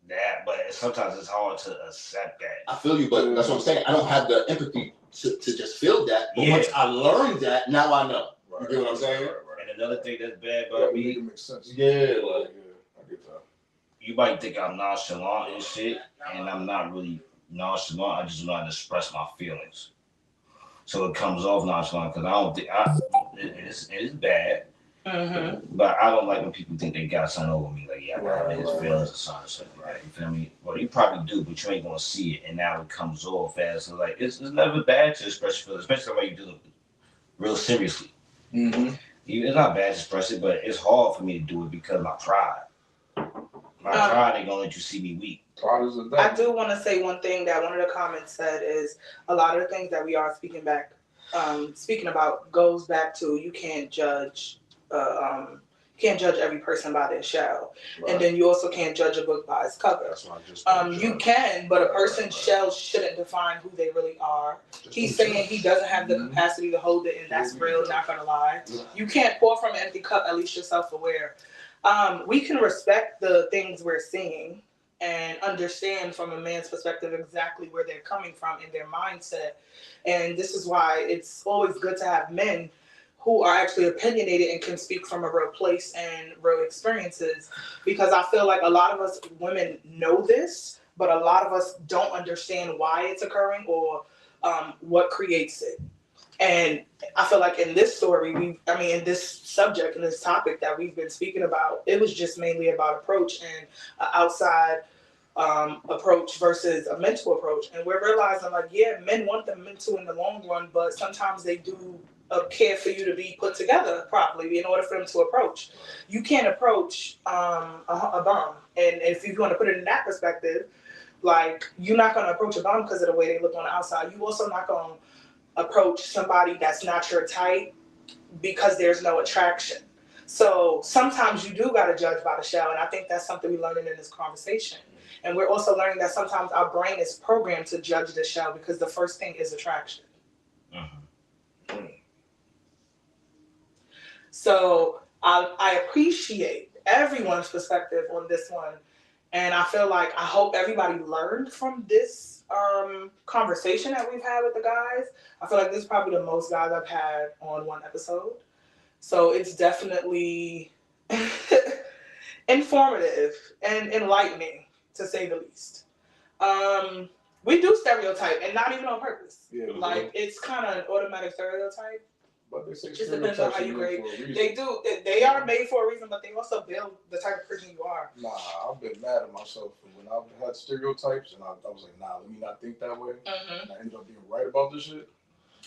that, but sometimes it's hard to accept that. I feel you, but that's what I'm saying. I don't have the empathy to just feel that. But Yeah. once I learned that, now I know. Right. You get what I'm saying? Right. And another thing that's bad Yeah, about make me, it make sense. Yeah, Yeah, like I get that. you might think I'm nonchalant and shit, and I'm not really nonchalant. I just know how to express my feelings. So it comes off nonchalant because I don't think it's bad, Mm-hmm. but I don't like when people think they got something over me. Like, yeah, I got Right, his right, feelings or something, right? You feel me? Well, you probably do, but you ain't gonna see it, and now it comes off as like it's never bad to express your feelings, especially when you do it real seriously. Mm-hmm. It's not bad to express it, but it's hard for me to do it because of my pride. My pride ain't gonna let you see me weak. Pride is a devil. I do want to say one thing that one of the comments said is a lot of the things that we are speaking about goes back to you can't judge every person by their shell, Right. and then you also can't judge a book by its cover. That's what I just You can, but a person's shell shouldn't define who they really are. He's saying he doesn't have the capacity to hold it, and that's real, not gonna lie. You can't pour from an empty cup, at least you're self-aware. We can respect the things we're seeing and understand from a man's perspective exactly where they're coming from in their mindset. And this is why it's always good to have men who are actually opinionated and can speak from a real place and real experiences. Because I feel like a lot of us women know this, but a lot of us don't understand why it's occurring or what creates it. And I feel like in this story, in this subject, in this topic that we've been speaking about, it was just mainly about approach and outside approach versus a mental approach. And we're realizing, like, yeah, men want the mental in the long run, but sometimes they do care for you to be put together properly in order for them to approach. You can't approach a bum. And if you want to put it in that perspective, like, you're not going to approach a bum because of the way they look on the outside. You also not going to approach somebody that's not your type because there's no attraction. So sometimes you do got to judge by the shell, and I think that's something we're learning in this conversation. And we're also learning that sometimes our brain is programmed to judge the shell because the first thing is attraction. Mm-hmm. So I appreciate everyone's perspective on this one, and I feel like I hope everybody learned from this conversation that we've had with the guys. I feel like this is probably the most guys I've had on one episode. So it's definitely informative and enlightening, to say the least. We do stereotype, and not even on purpose. Yeah, like, it's kind of an automatic stereotype. But they say Just depends on how you grade. for a reason. They do. They are made for a reason, but they also build the type of person you are. Nah, I've been mad at myself for when I've had stereotypes, and I was like, nah, let me not think that way. Mm-hmm. And I ended up being right about this shit.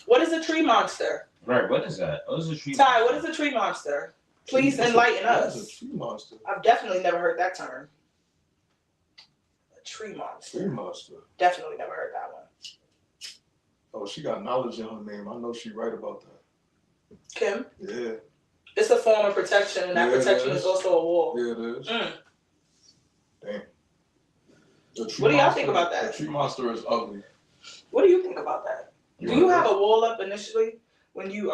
What is a tree monster? Right, what is that? What is a tree Ty, monster? what is a tree monster? Please enlighten That's a us. tree monster. I've definitely never heard that term. A tree monster. Tree monster. Definitely never heard that one. Oh, she got knowledge in her name. I know she right about that. Kim? Yeah. It's a form of protection, and that Yeah, it protection is. is also a wall. Yeah, it is. Mm. Damn. The tree What do y'all monster- think about that? The tree monster is ugly. What do you think about that? Do you have a wall up initially when you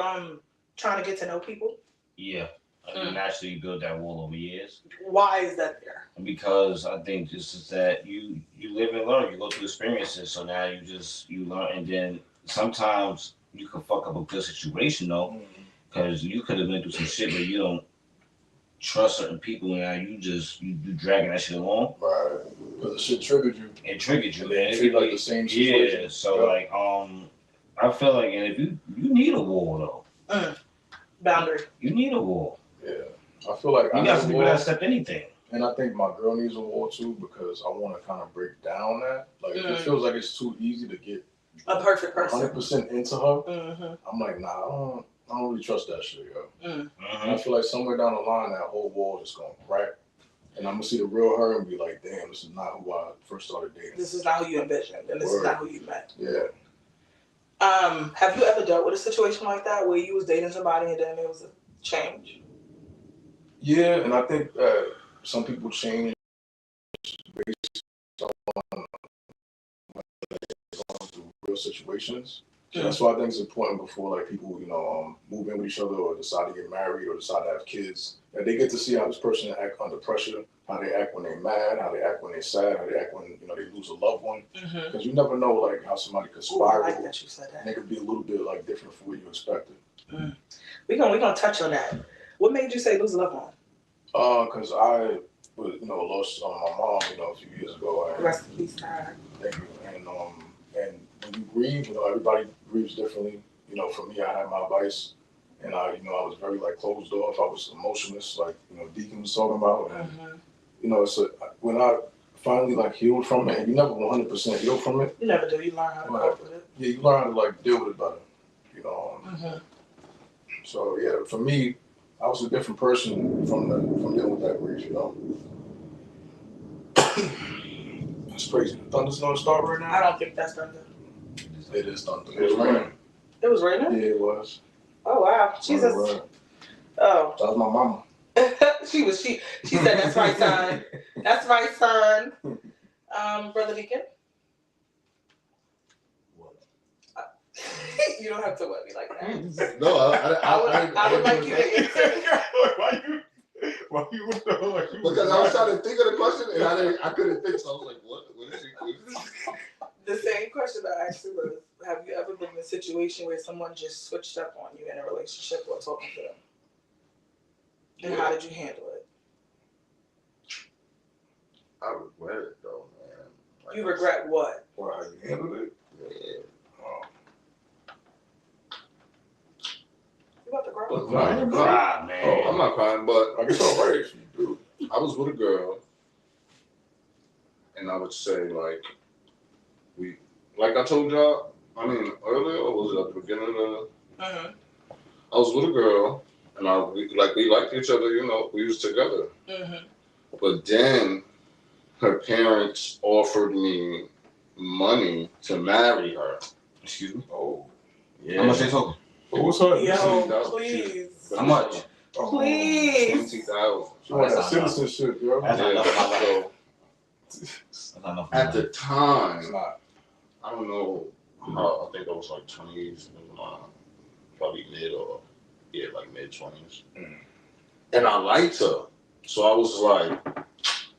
trying to get to know people? Yeah. I naturally build that wall over years. Why is that there? Because I think this is that you live and learn. You go through experiences, so now you learn, and then sometimes you can fuck up a good situation though, because you could have been through some shit, but you don't trust certain people, and now you dragging that shit along. Right. Because the shit triggered you. It triggered you, And man. it It feel could like be- the same situation. Yeah. So like I feel like, and if you need a wall though, Boundary. you need a wall. Yeah. I feel like You I got need some a people wall. that accept anything. And I think my girl needs a wall too, because I want to kind of break down that. Like, if it feels like it's too easy to get A perfect person. 100% into her, Mm-hmm. I'm like, nah, I don't really trust that shit, yo. And Mm-hmm. I feel like somewhere down the line, that whole wall is going to crack. And I'm going to see the real her and be like, damn, this is not who I first started dating. This is not who you envisioned, and this is not who you met. Yeah. Have you ever dealt with a situation like that where you was dating somebody and then there was a change? Yeah, and I think some people change based on going through real situations. So that's why I think it's important before like people, move in with each other or decide to get married or decide to have kids, that they get to see how this person act under pressure, how they act when they're mad, how they act when they're sad, how they act when they lose a loved one. Mm-hmm. Because you never know like how somebody could I spiral, like that you said and that. they could be a little bit like different from what you expected. We gonna touch on that. What made you say lose a loved one? Because I lost my mom, a few years ago. And Rest in peace, Ty. thank you. And when you grieve, everybody grieves differently. For me, I had my vice, and I was very like closed off. I was emotionless, like Deacon was talking about. And so when I finally like healed from it, and you never 100% heal from it. You never do. You learn how to cope with it. Yeah, you learn how to like deal with it better. So yeah, for me, I was a different person from dealing with that grief. That's crazy. The thunderstorm start right I now? don't think that's thunder. It is thunder. It was raining. It was raining? Yeah, it was. Oh wow. Jesus. Right. Oh. That was my mama. she said that's my son. That's my son. Brother Deacon. You don't have to let me like that. No, I would like you to answer. Why you would know? Like, you Because I was trying to think of the question and I couldn't think, so I was like, what is she? The same question I asked you was, have you ever been in a situation where someone just switched up on you in a relationship or talking to them? And how did you handle it? I regret it though, man. Like, You regret what? Or how you handled it? Yeah. You about to cry? But No, I'm you not cry. Cry, man. Oh, I'm not crying, but Like, it's all right if you do. I was with a girl, and I would say like I told y'all, I mean earlier, or was it at the beginning of the? Mm-hmm. I was with a girl, and we liked each other, you know, we was together. Mm-hmm. But then her parents offered me money to marry her. Excuse me. Oh. Yeah. How much they talking? What was her? Yo, please. How much? Oh, Please. 20,000. She wanted That's not citizenship, yo. That's not enough. So That's not enough. at the It's time, not. I don't know how. I think I was like 20s, probably mid 20s. Mm. And I liked her, so I was like,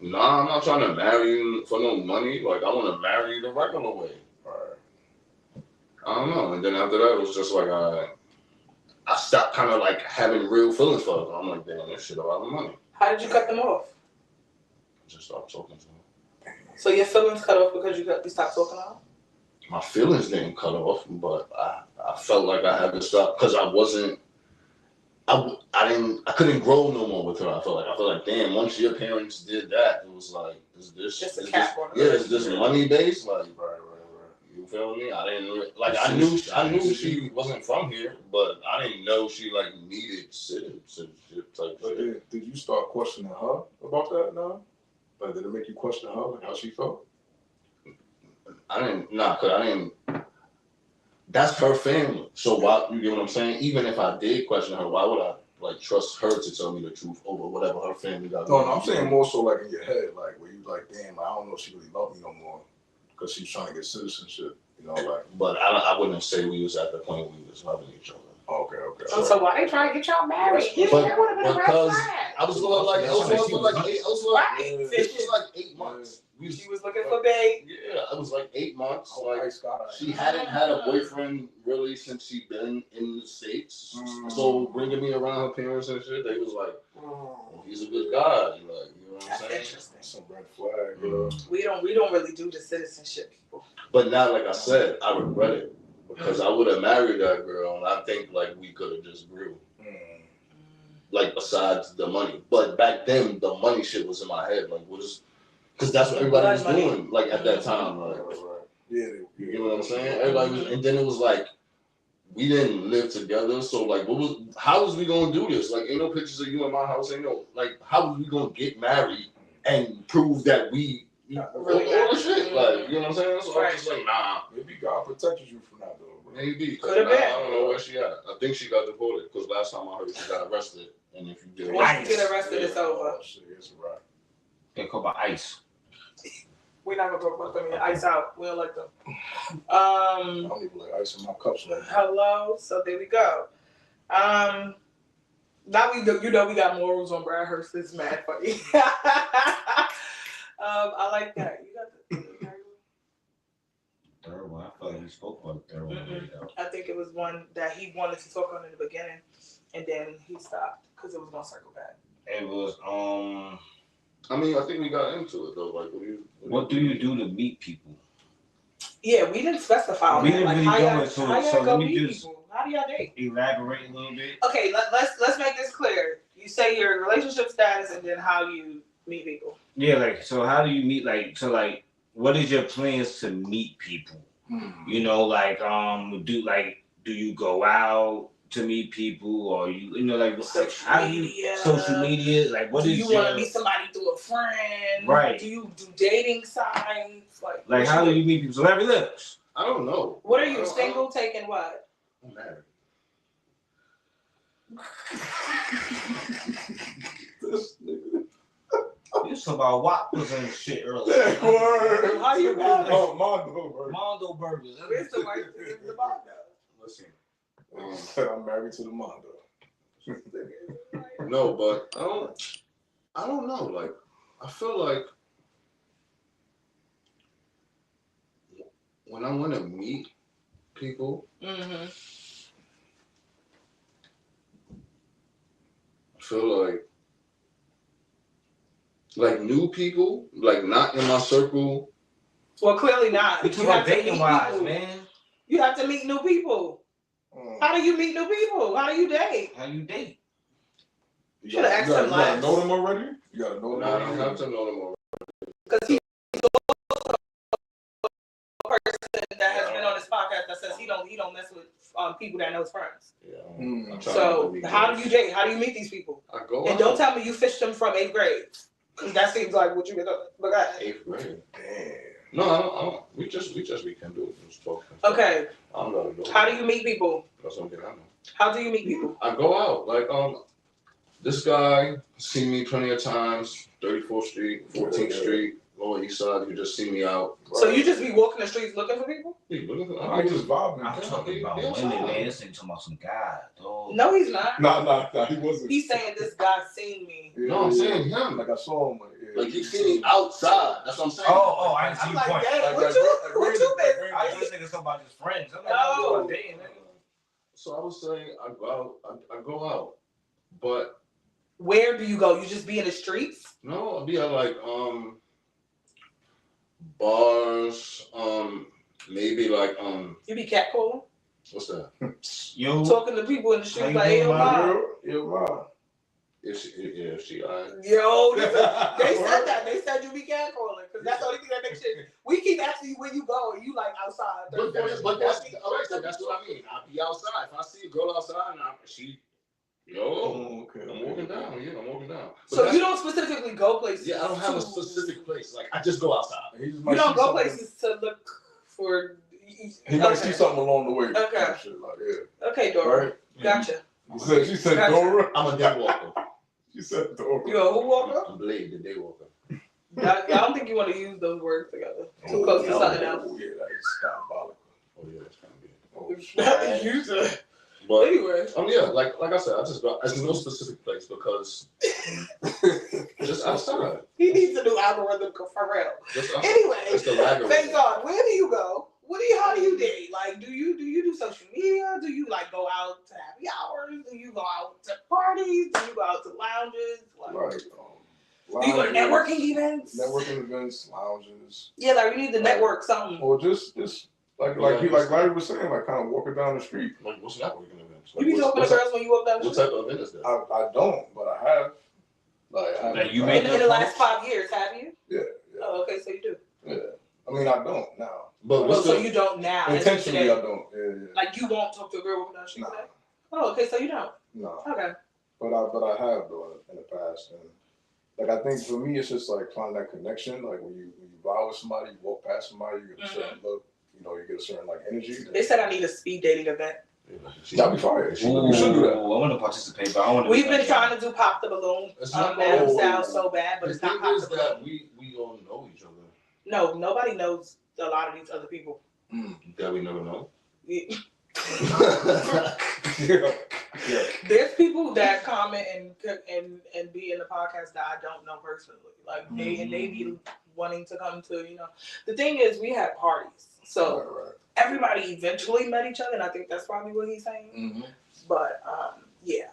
nah, I'm not trying to marry you for no money. Like, I want to marry you the regular way. Right. I don't know. And then after that, it was just like I stopped kind of like having real feelings for her. I'm like, damn, this shit a lot of money. How did you cut them off? Just stopped talking to her. So your feelings cut off because you stopped talking to her? My feelings didn't cut off, but I felt like I had to stop because I couldn't grow no more with her. I felt like damn, once your parents did that, it was like, is this Just a is cap this, on it. yeah, is this money based? Like, Right. you feel me? I didn't like I knew she wasn't from here, but I didn't know she like needed citizenship type But shit. did you start questioning her about that now? Like, did it make you question her, like how she felt? That's her family. So why, you get what I'm saying? Even if I did question her, why would I like trust her to tell me the truth over whatever her family got? No, I'm saying more so like in your head, like where you like, damn, I don't know if she really loved me no more because she's trying to get citizenship, you know, like. But I wouldn't say we was at the point where we was loving each other. Okay. So why they trying to get y'all married? But- That would have been a red because flag. I was going like, Right. this was like 8 months. She was looking for bait. Yeah, it was like 8 months. Oh, Like, nice guy. she hadn't had a boyfriend really since she'd been in the States. So bringing me around her parents and shit, they was like, he's a good guy. Like, you know what I'm That's saying? interesting. Some red flag, you know. We don't really do the citizenship people. But now, like I said, I regret it because I would have married that girl, and I think like we could have just grew. Like besides the money, but back then the money shit was in my head. Like, what is? Because that's what everybody was Blood money. doing. Like at that time, like. Yeah, You know what I'm saying? Everybody was, and then it was like we didn't live together, so like, how was we gonna do this? Like, ain't no pictures of you in my house. Ain't no like, how was we gonna get married and prove that we Really all the shit? Like, you know what I'm saying? So I was just like, nah, Maybe God protected you from that though, bro. maybe. Could've I been. don't know where she at. I think she got deported because last time I heard she got arrested. And if you get Once you get arrested, it's over. Oh, shit, it's a wrap. They call about ice. We're not gonna talk about them. Ice out. We don't like them. I don't even like ice in my cups right now. Hello. So there we go. Now we do. You know we got morals on Brad Hurst. It's mad funny. I like that. You got the. Third one. I feel like we spoke about the third one already, though. I think it was one that he wanted to talk on in the beginning, and then he stopped because it was gonna circle back. It was I mean, I think we got into it though. Like, what do you do to meet people? Yeah, we didn't specify. We that. didn't Like, really how go y'all, into it, how y'all so go let me meet just- people? How do y'all date? Elaborate a little bit. Okay, let's make this clear. You say your relationship status and then how you meet people. Yeah, like, so how do you meet, like, what is your plans to meet people? You know, like, do you go out? to meet people, or you know, like Social how you media. social media, like what do is you your, want to meet somebody through a friend? Right. Do you do dating sites? Like how do you meet people? So Larry Lips. I don't know. What are you, single, taking what? I'm married. This nigga. You was talking about Whoppers and shit earlier. Yeah, word. How you got it? Oh, Mondo, bro. Mondo Burgers. Where's the wife in the Mondo? Listen. I'm married to the Mondo. No, but I don't know. Like, I feel like when I want to meet people, Mm-hmm. I feel like new people, like not in my circle. Well, clearly not. We You talking have about to meet dating wise, people. man. You have to meet new people. How do you meet new people? How do you date? How you date? You Should've asked him you gotta last. know them already? You gotta know them Nah, I don't already? have to know them already. Because he's also a person that has been on this podcast that says he don't mess with people that know his friends. Yeah. Mm. I'm trying So to meet how guys. do you date? How do you meet these people? I go And out. don't tell me you fished them from 8th grade. Because that seems like what you been doing. But go ahead. 8th grade. Damn. No, I don't. We just rekindled. Just talking. Okay. I'm gonna go. How do you meet people? That's something I know. How do you meet people? I go out. Like this guy seen me plenty of times. 34th Street, 14th Street, Lower East Side. You just see me out. So you just be walking the streets looking for people? Hey, look at I just vibing. I'm talking about women, man. This ain't talking about some guy, dog. No, he's not. Nah, he wasn't. He's saying this guy seen me. Yeah, No, I'm saying him. Like I saw him. Like he seen me outside. That's what I'm saying. Oh, I didn't see I'm your like, point. dang, Like, what you been? I was just thinking something about his friends. I'm like, No. I'm talking about dating, nigga. So I was saying I go out. I go out, but Where do you go? You just be in the streets? no, I'll be at like bars. Maybe like You be catcalling? what's that? Yo, Talking to people in the How streets you like, hey, doing, yo, my mom. Yo, man. If she alright. Yo, they said that. They said you be catcalling. Because that's the only thing that makes sense. We keep asking you where you go and you like outside. But that's what I mean. I'll be outside. If I see a girl outside and Oh, okay. I'm walking down. Yeah, I'm walking down. But So that's- you don't specifically go places. Yeah, I don't have a specific place. Like I just go outside. He just You might don't see go something- places to look for. He might see something along the way. Okay. Type shit, like, yeah. Okay, Dora. Right? Gotcha. She said Gotcha. Dora. I'm a day walker. She said Dora. You a who walker? I'm Blade, the day walker. I don't think you want to use those words together. Too close to something else. Oh, yeah, that is diabolical. Oh yeah, that's kind of good. Oh, shit. Use it. But Anyway. yeah, like I said, I just go. There's no specific place because just outside. He needs a new algorithm for real. Just outside. Anyway, It's the algorithm. thank God. Where do you go? How do you date? Like, do you do social media? Do you like go out to happy hours? Do you go out to parties? Do you go out to lounges? Like, Right. do you go to networking events? Networking events, lounges, Yeah, like we need to network something. or just like Larry was saying, like kind of walking down the street. Like what's networking events? You be talking to girls when you walk down the What street? type of event is that? I don't, but I have. Like, Like, you I made In the last 5 years, have you? Yeah. Oh, okay, so you do. Yeah. I mean, I don't now. But Oh, what's so the you don't now. Intentionally, I don't. Yeah. Like you won't talk to a girl walking down the street Nah. today? Oh, okay, so you don't. No. Okay. But I have though in the past, and like I think for me it's just like finding that connection. Like when you vibe with somebody, you walk past somebody, you get a certain look, you get a certain like energy. They said I need a speed dating event. That'd be fire. You Ooh, should do that. I want to participate, but I want to. We've been trying to do pop the balloon. It's not- That oh. sounds so bad, but The it's not thing pop is the balloon. that we all know each other. No, nobody knows a lot of these other people. That we never know. Yeah. There's people that comment and be in the podcast that I don't know personally. Like they be wanting to come to, The thing is, we had parties, so Right. everybody eventually met each other, and I think that's probably what he's saying. Mm-hmm. But yeah.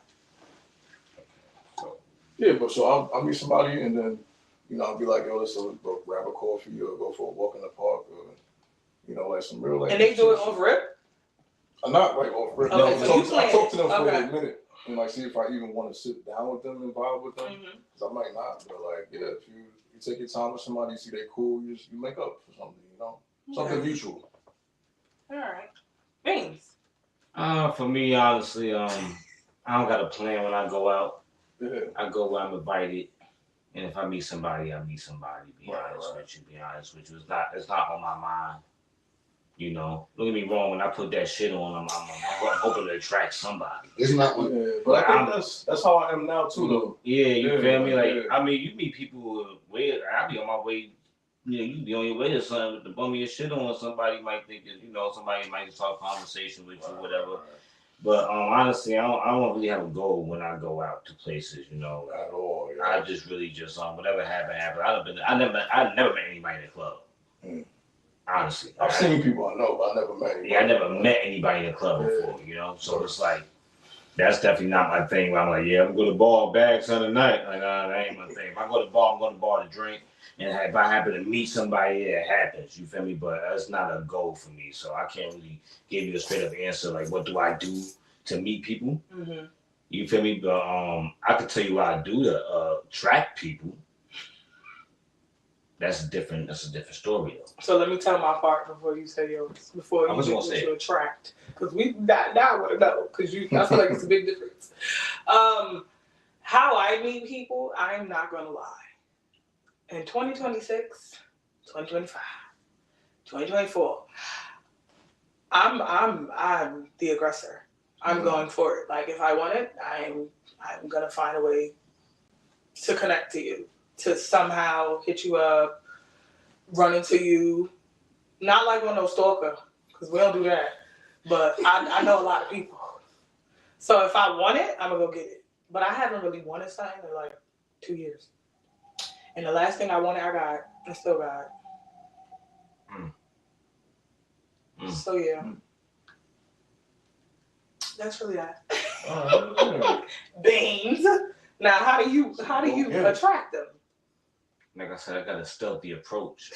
Yeah, but so I'll meet somebody and then, I'll be like, yo, let's go grab a coffee or go for a walk in the park or, like some real like. And they do it off rip? I'm not like off rip. Okay, No, so you I plan talk to them it. for Okay. a minute and like see if I even want to sit down with them and vibe with them. Mm-hmm. Cause I might not, but like, yeah, if you take your time with somebody, you see they cool, you make up for something, something mutual. All right. Beans. For me, honestly, I don't got a plan when I go out. Yeah. I go where I'm invited, and if I meet somebody, I meet somebody. Be Right, honest right. with you. Be honest with you. It's not on my mind. You know, don't get me wrong. When I put that shit on, I'm hoping to attract somebody. It's not. Yeah, but I think that's how I am now too, though. Yeah, you Yeah, feel me? Like, yeah. I mean, you meet people where I be on my way. You know, you be on your way to something with the bum of your shit on. Somebody might think that, somebody might just talk conversation with you, whatever. But honestly, I don't really have a goal when I go out to places. At all. Yeah. I just really just whatever happened. I never met anybody in the club. Mm. Honestly, I've seen people I know, but I never met anybody. Yeah, I never met anybody in the club before. So it's like that's definitely not my thing. Where I'm like, yeah, I'm going to bar bags on the night. Like, nah, that ain't my thing. If I go to the bar, I'm going to bar to drink. And if I happen to meet somebody, it happens. You feel me? But that's not a goal for me. So I can't really give you a straight up answer. Like, what do I do to meet people? Mm-hmm. You feel me? But I can tell you what I do to attract people. That's a different story though. So let me tell my part before you say yours. Before you get what you attract, because now I want to know because I feel like it's a big difference. How I meet people, I'm not gonna lie. In 2026, 2025, 2024, I'm the aggressor. I'm going for it. Like if I want it, I'm gonna find a way to connect to you, to somehow hit you up, run into you. Not like one of those stalker, because we don't do that. But I know a lot of people. So if I want it, I'm gonna go get it. But I haven't really wanted something in like 2 years. And the last thing I wanted, I got. I still got. So yeah. That's really that. Beans. Now, how do you attract them? Like I said, I got a stealthy approach.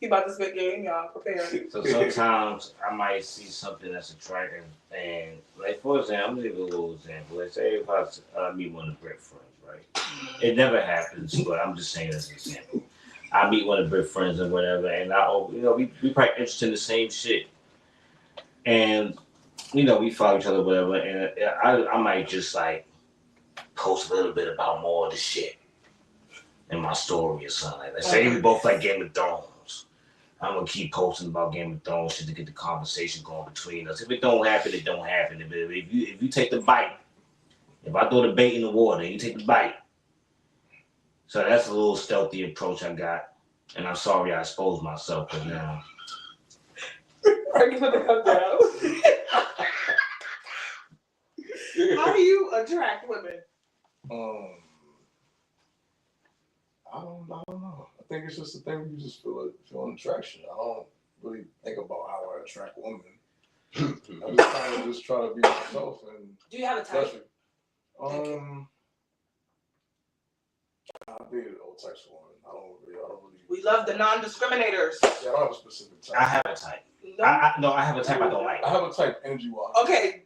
He about to spit game, y'all. Prepare. So sometimes I might see something that's attractive, and like for example, I'm gonna give you a little example. Let's say if I meet one of the Brit friends, right? It never happens, but I'm just saying as an example. I meet one of the Brit friends and whatever, and we probably interested in the same shit, and we follow each other, whatever, and I might just like post a little bit about more of the shit in my story or something. Like, say we both like Game of Thrones. I'm gonna keep posting about Game of Thrones shit to get the conversation going between us. If it don't happen, it don't happen. If you take the bite, if I throw the bait in the water, you take the bite. So that's a little stealthy approach I got, and I'm sorry I exposed myself, but now. Are you gonna come down? How do you attract women? I don't know. I think it's just a thing where you just feel an attraction. I don't really think about how I attract women. I just try to be myself. And do you have a type? I dated all types of women. I don't really. We love the non-discriminators. Yeah, I don't have a specific type. I have a type. No, I have a type I don't like. I have a type energy-wise. Okay.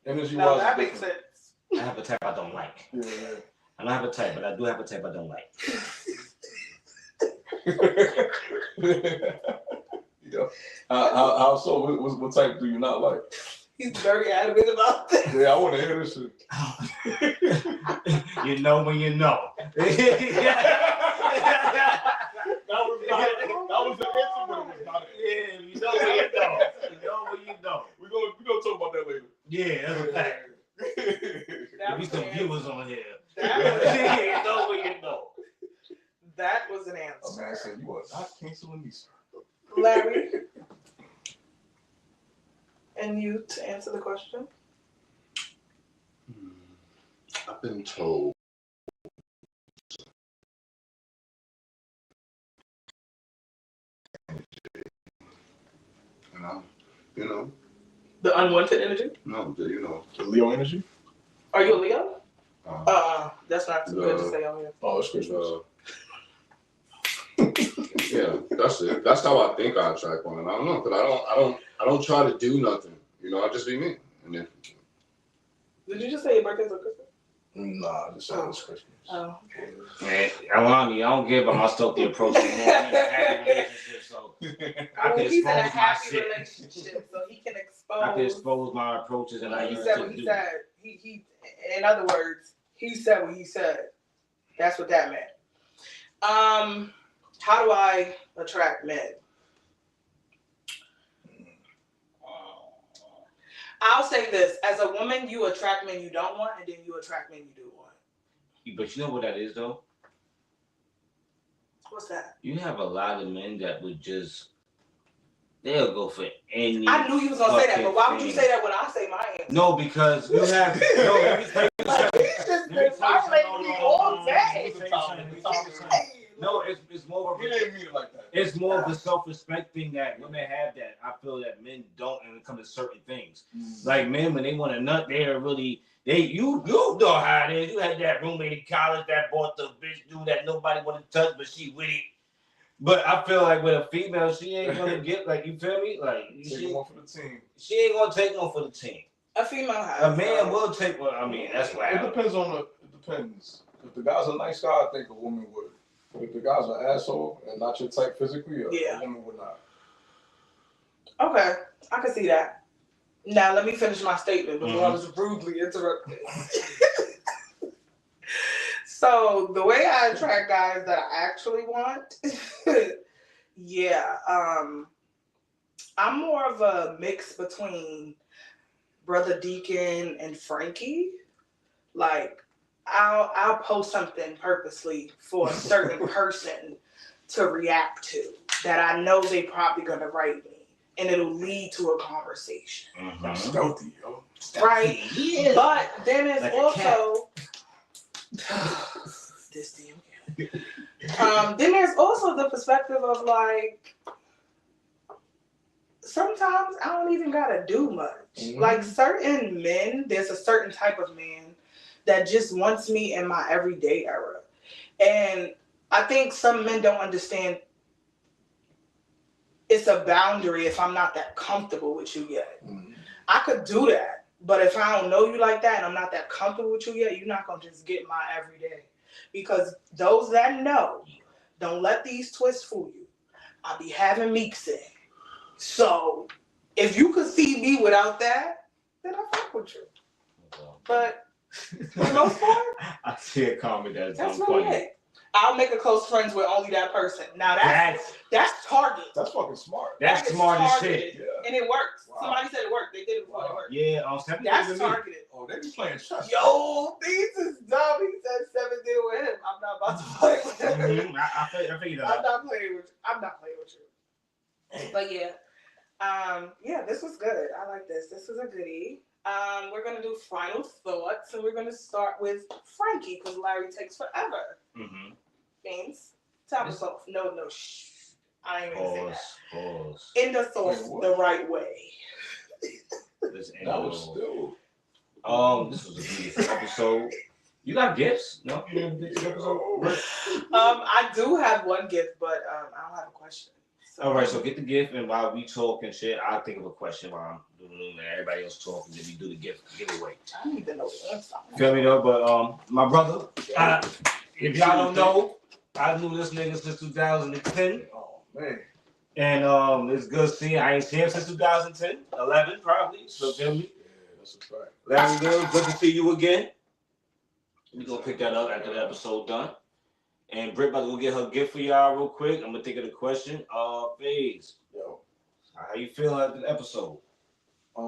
Energy-wise. Now that makes sense. I have a type I don't like. Yeah. I don't have a type, but I do have a type I don't like. Yeah. How so? What type do you not like? He's very adamant about this. Yeah, I want to hear this shit. You know when you know. That was the answer, but it was not. Yeah, you know when you know. You know when you know. We're gonna talk about that later. Yeah, that's a fact. There'll be some viewers on here. You know when you know. That was an answer. Oh, man, I said you are not canceling me, sir. Larry, and you to answer the question? I've been told. And the unwanted energy? No, the Leo energy. Are you a Leo? That's not too good to say on here. Oh, it's Christmas. Yeah, that's it. That's how I think I attract women. I don't know, because I don't try to do nothing. I just be me. And then. Did you just say your birthday's on Christmas? Nah, I just said it's Christmas. Oh. Man, I don't give up my stealthy approach anymore. I'm in a happy relationship, so I can he's in a expose my happy shit. relationship, so he can expose I can expose my approaches and I He used said to what he do. said. He. In other words, he said what he said. That's what that meant. How do I attract men? I'll say this: as a woman, you attract men you don't want, and then you attract men you do want. But you know what that is, though? What's that? You have a lot of men that would just, they'll go for any. I knew you was gonna say that, but why would you thing. say that when I say my answer? No, because you have. No, let me tell you Like, something. he's just Let me been tell you something. violating me all day. No, it's more of He a. didn't mean it like that. It's more of the self-respect thing that women have that I feel that men don't when it comes to certain things. Like men, when they want a nut, they're really you know how it is. You had that roommate in college that bought the bitch dude that nobody wanted to touch, but she with it. But I feel like with a female, she ain't gonna get like, you feel me? Like Take one for the team. she ain't gonna take one for the team. A female has. A man will take one. I mean, that's why. It depends on the. It depends. If the guy's a nice guy, I think a woman would. But if the guy's an asshole and not your type physically, a woman would not. Okay, I can see that. Now let me finish my statement before I was rudely interrupted. So the way I attract guys that I actually want, I'm more of a mix between Brother Deacon and Frankie. Like I'll post something purposely for a certain person to react to that I know they probably gonna write me, and it'll lead to a conversation. That's stealthy, yo. Right? Yeah. But then there's Like a also this damn cat. Then there's also the perspective of like sometimes I don't even gotta do much. Mm-hmm. Like certain men, there's a certain type of man that just wants me in my everyday era. And I think some men don't understand it's a boundary if I'm not that comfortable with you yet. Mm-hmm. I could do that, but if I don't know you like that and I'm not that comfortable with you yet, you're not gonna just get my everyday. Because those that know, don't let these twists fool you. I be having Meeks in. So if you could see me without that, then I fuck with you. But for the most part, I see a comment that's really funny. it. I'll make a close friends with only that person. Now that's target. That's fucking smart. That's That is smart as targeted, shit. Yeah. and it works. Wow. Somebody said it worked. They did it before it worked. Yeah, That's targeted. Oh, they be playing chess. Yo, these is dumb. He said 7 deal with him. I'm not about to play with him. I figured that I'm out. not playing with you. I'm not playing with you. But yeah, this was good. I like this. This was a goodie. We're gonna do final thoughts, and we're gonna start with Frankie because Larry takes forever. Mm-hmm. James, tell us off. No, shh. I ain't gonna say that. Pause. End the thoughts the right way. Let's end That it was all. still. This was a beautiful episode. You got gifts? No? You have a good episode? I do have one gift, but I don't have a question. So. All right, so get the gift, and while we talk and shit, I'll think of a question while I'm doing it, and everybody else talk, and then we do the giveaway. I don't even know the answer. Feel me though? But my brother, if y'all don't know, I knew this nigga since 2010. Oh man. And it's good seeing. I ain't seen him since 2010, 11 probably. So feel me? Yeah, that's a fact. Larry Mills, good to see you again. We gonna pick that up after the episode done. And Britt about to go get her gift for y'all real quick. I'm gonna think of the question. FaZe, Yo. how you feel after the episode? I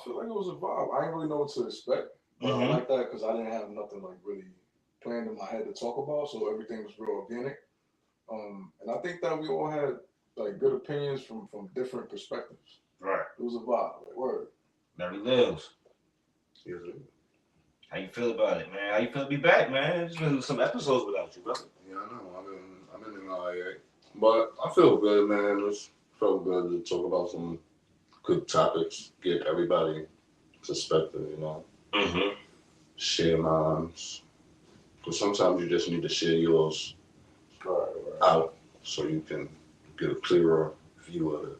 feel like it was a vibe. I didn't really know what to expect, but I like that because I didn't have nothing like really planned in my head to talk about, so everything was real organic. And I think that we all had like good opinions from different perspectives. Right. It was a vibe. Like, word. Larry Mills, Yes, sir. how you feel about it, man? How you feel to be back, man? It's been some episodes without you, brother. Yeah, I know. I've been in MIA, but I feel good, man. It felt good to talk about some good topics, get everybody perspective, you know. Mm-hmm. Share minds, because sometimes you just need to share yours Right. out so you can get a clearer view of it.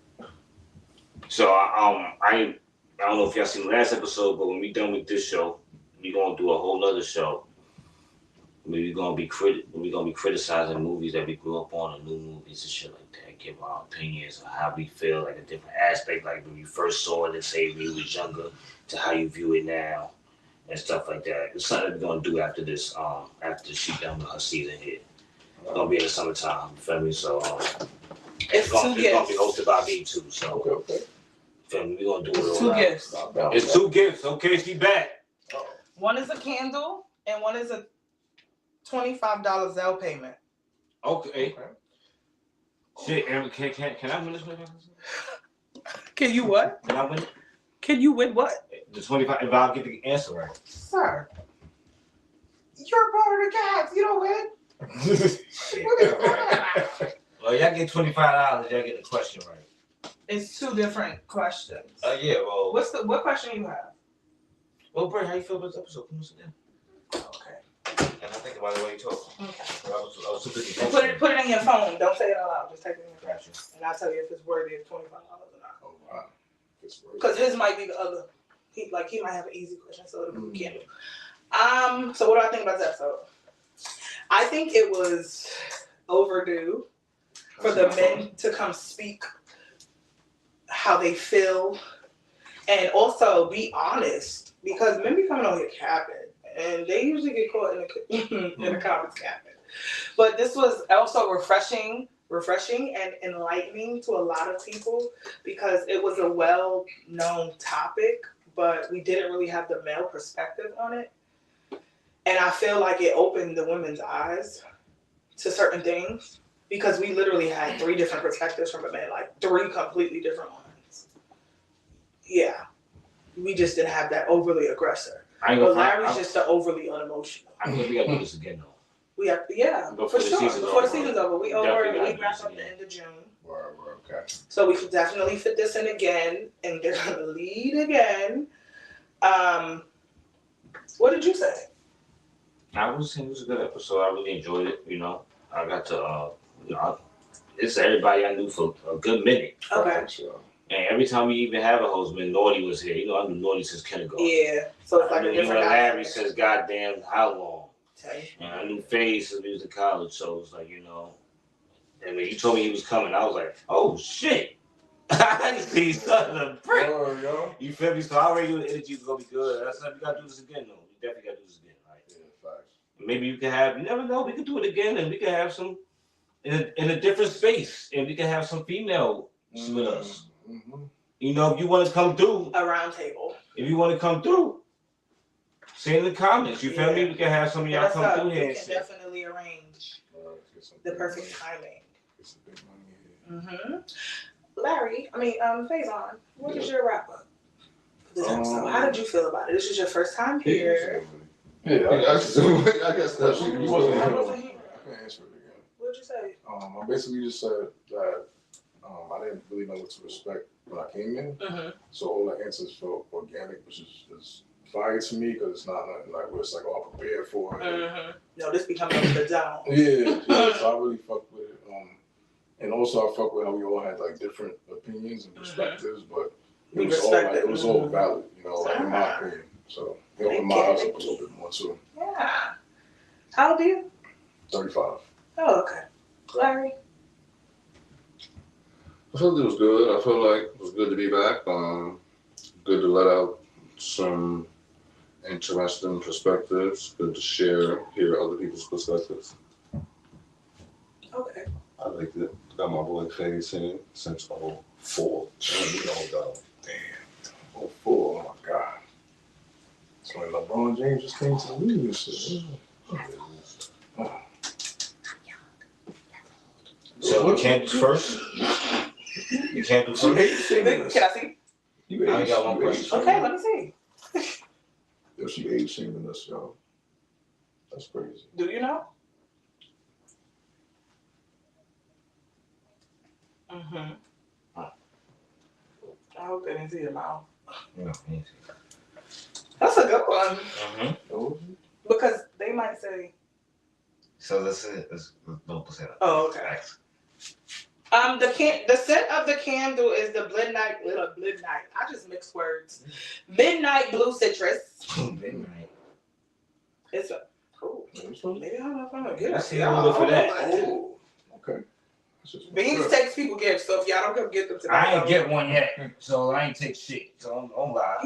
So I don't know if y'all seen the last episode, but when we done with this show, we gonna do a whole nother show. we're gonna be criticizing movies that we grew up on, or new movies and shit like that. Give our opinions on how we feel, like a different aspect, like when you first saw it and say when you was younger, to how you view it now, and stuff like that. It's something we're gonna do after this. After she done with her season here, it's gonna be in the summertime. You feel me? So it's gonna be hosted by me too. So Okay. feel me? We're gonna do it. It's 2 gifts. It's 2 gifts. Okay, she back. One is a candle and one is a $25 Zelle payment. Okay. Shit, Aaron, can I win this? Can you what? Can I win it? Can you win what? The 25, if I get the answer right. Sir, you're part of the cast. You don't win. Well, y'all get $25. Y'all get the question right. It's 2 different questions. Yeah. Well. What question you have? Well, Bray, how you feel about this episode? Come on, sit down. Okay. And I think about the way you talk. Okay. I was too busy. Put it in your phone. Don't say it out loud. Just type it in your phone. Gotcha. And I'll tell you if it's worthy of $25 or not. Oh wow. Because his might be the other. He might have an easy question, so it'll be candle. So what do I think about this episode? I think it was overdue for the men to come speak how they feel and also be honest, because men be coming on here capping and they usually get caught in the comments capping. But this was also refreshing and enlightening to a lot of people because it was a well-known topic, but we didn't really have the male perspective on it. And I feel like it opened the women's eyes to certain things because we literally had 3 different perspectives from a man, like 3 completely different ones. Yeah. We just didn't have that overly aggressor. But Larry's just the overly unemotional. I think we gotta do this again though. We have to, yeah, Before for the sure. season's Before the over. season's over. We wrap up the end of June. Word, okay. So we should definitely fit this in again, and they're gonna lead again. What did you say? I was saying it was a good episode. I really enjoyed it. You know, I got to, it's everybody I knew for a good minute. Okay. And every time we even have a host, when Naughty was here, you know, I knew Naughty since kindergarten. Yeah. So it's like a different Larry dynamic. says, goddamn, how long? Okay. And I knew Faye since we was in college, so it was like, you know. And when he told me he was coming, I was like, oh shit. I see son of a brick. Oh, yo. You feel me? So I already knew the energy was gonna be good. I said, we gotta do this again, though. We definitely gotta do this again. Right? Yeah, facts. Maybe you can have, you never know, we could do it again and we can have some in a different space and we can have some female with us. Mm-hmm. You know, if you want to come through, A round table. if you want to come through, say in the comments. You feel me? We can have some of y'all That's come up. through here We and can shit. definitely arrange the perfect timing. Get some big money here. Mm-hmm. Larry, Faison, what is your wrap up for this episode? How did you feel about it? This is your first time here. Yeah, I guess that's You I wasn't here. wasn't here. I can answer it again. What'd you say? I basically just said that I didn't really know what to expect when I came in. Mm-hmm. So all the answers felt organic, which is fire to me because it's not nothing like where it's like all prepared for. Mm-hmm. No, this becoming the zone. Yeah, so I really fuck with it. And also I fuck with how we all had like different opinions and perspectives, but it was all like it was all valid, you know, like in my opinion. So it opened my eyes up a little bit more too. Yeah. How old are you? 35. Oh, okay. Larry? I felt it was good. I felt like it was good to be back. Good to let out some interesting perspectives. Good to hear other people's perspectives. Okay. I liked it. Got my boy Faze in since 04. Damn. 04, oh my God. That's when LeBron James just came to the league and shit. So we can't do first? You can't do You first? hate shaming us. Can I see? You I only got one you question. age shaming Okay, us. let me see. Yo, she age shaming us, yo. That's crazy. Do you know? Mm-hmm. I hope they didn't see your mouth. No. That's a good one. Mm-hmm. Oh, Because they might say, So that's it. Don't say that. oh, okay. The scent of the candle is the midnight. I just mixed words. Midnight blue citrus. Midnight. It's a cool. Maybe I'm not gonna get Let's it. see a little bit for that. Oh, okay. That's just Beans takes people gifts, so if y'all don't come get them tonight, I ain't get one yet, so I ain't take shit. So don't lie.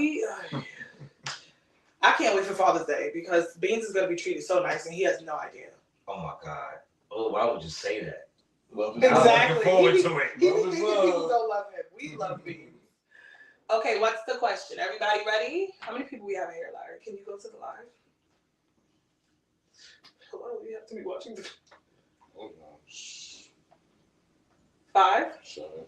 I can't wait for Father's Day because Beans is gonna be treated so nice, and he has no idea. Oh my god. Oh, why would you say that? Love is Exactly. I'm looking forward to it. People don't love him. We love Beans. Okay, what's the question? Everybody ready? How many people we have here, Larry? Can you go to the live? Hello, we have to be watching the 5, 7.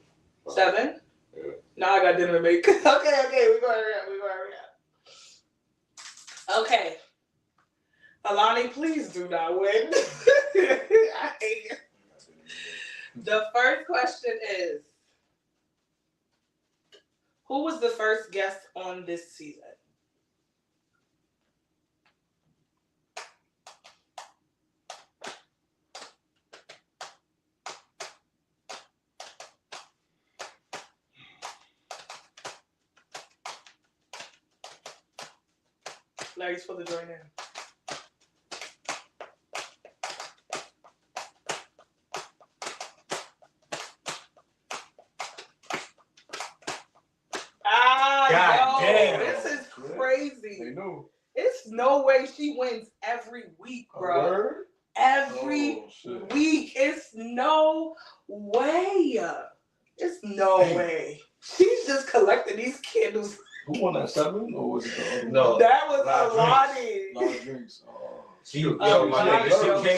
Yeah. Now I got dinner to make. Okay, we gonna hurry up. Okay. Alani, please do not win. I hate it. The first question is, who was the first guest on this season? Larry's supposed to join in. God damn. This is crazy. They know. It's no way she wins every week, bro. Word? Every shit. week. It's no way. It's no way. She's just collecting these candles. Who won that 7? Or was it the other No. one? That was Lot Alani. Lot of drinks. Oh. She came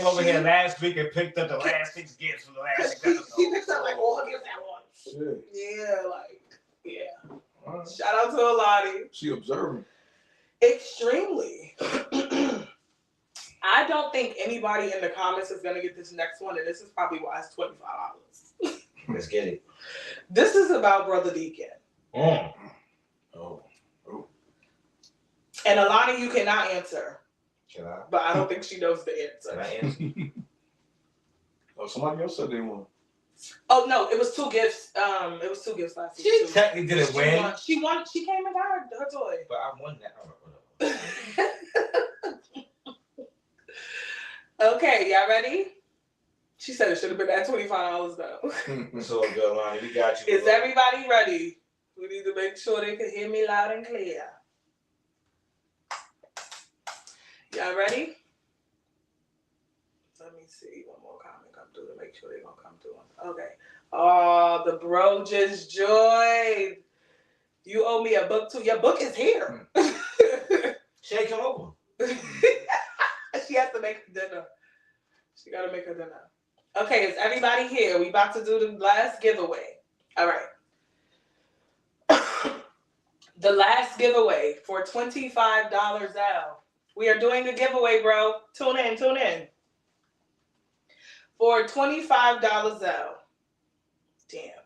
over here last week and picked up the last 6 gifts from the last 6 episodes. She picked up like all her gifts at once. Shit. Yeah. All right. Shout out to Alani. She observing. Extremely. I don't think anybody in the comments is gonna get this next one, and this is probably why it's $25. Let's get it. This is about Brother Deacon. Oh. And Alani, you cannot answer, Can I? but I don't think she knows the Can answer. I answer? Oh, somebody else said they won. Oh no, it was 2 gifts. It was 2 gifts last She season. technically didn't win. She won. She came and got her toy. But I won that. All right, whatever. Okay, y'all ready? She said it should have been at $25 though. So good, Lonnie. We got you. Is everybody ready? We need to make sure they can hear me loud and clear. Y'all ready? Let me see one more comment come through to make sure they're gonna come through. Okay. Oh, the bro just joined. You owe me a book too. Your book is here. Shay, come over. She has to make her dinner. She gotta make her dinner. Okay, is everybody here? We about to do the last giveaway. All right. The last giveaway for $25 out. We are doing a giveaway, bro. Tune in. For $25 out. Damn.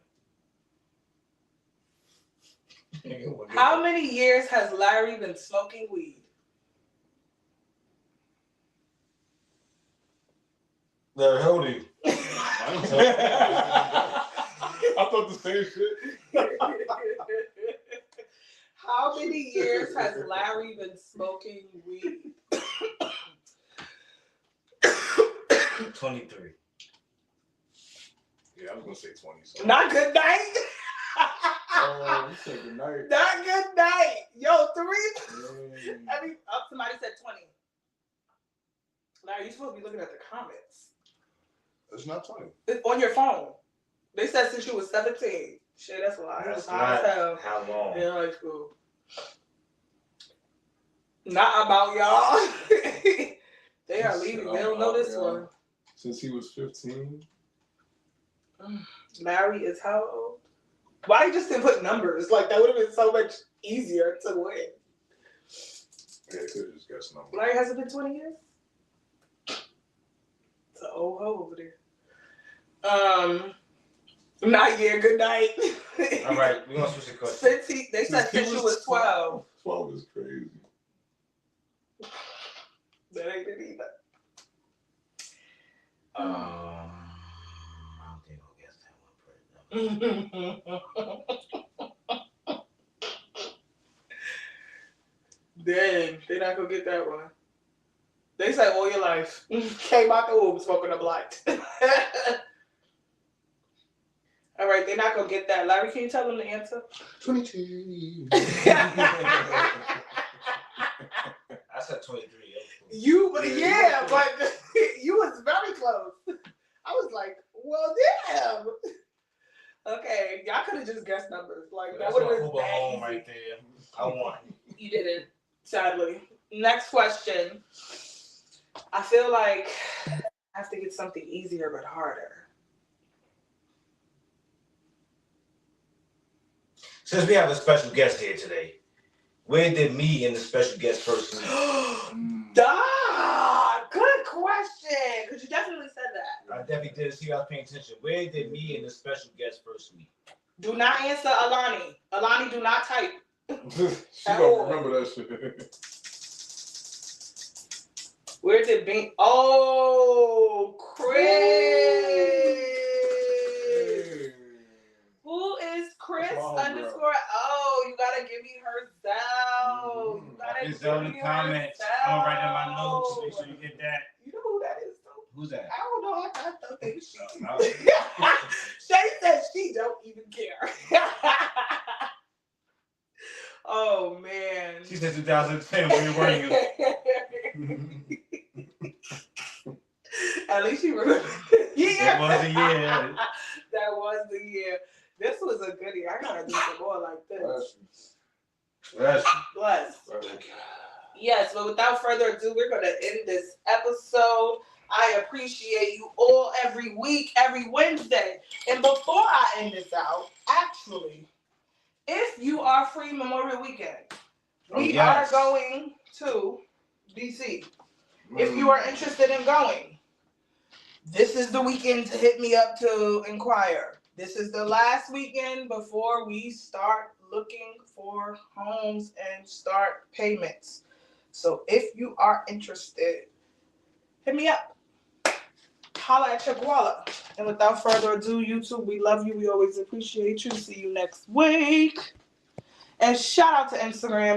How many years has Larry been smoking weed? Larry, how old are you? I thought the same shit. How many years has Larry been smoking weed? 23. Yeah, I was gonna say 20. So. Not good night. Oh, you said good night. Not good night. Yo, 3. Dang. Somebody said 20. Larry, you're supposed to be looking at the comments. It's not 20. It's on your phone. They said since you was 17. Shit, that's a lot. That's That's high as hell. not how long. In high school. Not about y'all. They are leaving. They don't know this one. Since he was 15. Larry is how old? Why you just didn't put numbers? Like that would have been so much easier to win. Yeah, I could have just guessed number. Larry hasn't been 20 years? It's an old hoe over there. Not yet. Good night. All right, we're going to switch the question. They said since you was 12. 12 is crazy. That ain't it either. I don't think I'll guess that one. Dang, they're not gonna get that one. They say all your life. Came out the womb smoking a blunt. All right, they're not gonna get that. Larry, can you tell them the answer? 22. I said 23. Yeah, but you was very close. I was like, well, damn. Okay, y'all could have just guessed numbers. Like that would have been Uber bad home easy. right there. I won. You didn't, sadly. Next question. I feel like I have to get something easier but harder. Since we have a special guest here today, where did me and the special guest first meet? Duh! Good question. Because you definitely said that. I definitely did. See, I was paying attention. Where did me and the special guest first meet? Do not answer Alani. Alani, do not type. She don't remember that shit. Where did Bing? Oh, Chris. Who is Chris underscore? Oh, you gotta give me her cell. You gotta It's give on me the her comments. cell. I'm gonna write in my notes. Make sure you get that. You know who that is, though? Who's that? I don't know. I thought they was she. No. Shay said she don't even care. Oh man. She said 2010. Where were you? At least she remembered. Yeah. That was the year. That was the year. This was a goodie. I gotta do some more like this. Bless. Yes, but without further ado, we're gonna end this episode. I appreciate you all every week, every Wednesday. And before I end this out, actually, if you are free Memorial Weekend, we are going to DC. If you are interested in going, this is the weekend to hit me up to inquire. This is the last weekend before we start looking for homes and start payments. So if you are interested, hit me up. Holla at your koala. And without further ado, YouTube, we love you. We always appreciate you. See you next week. And shout out to Instagram.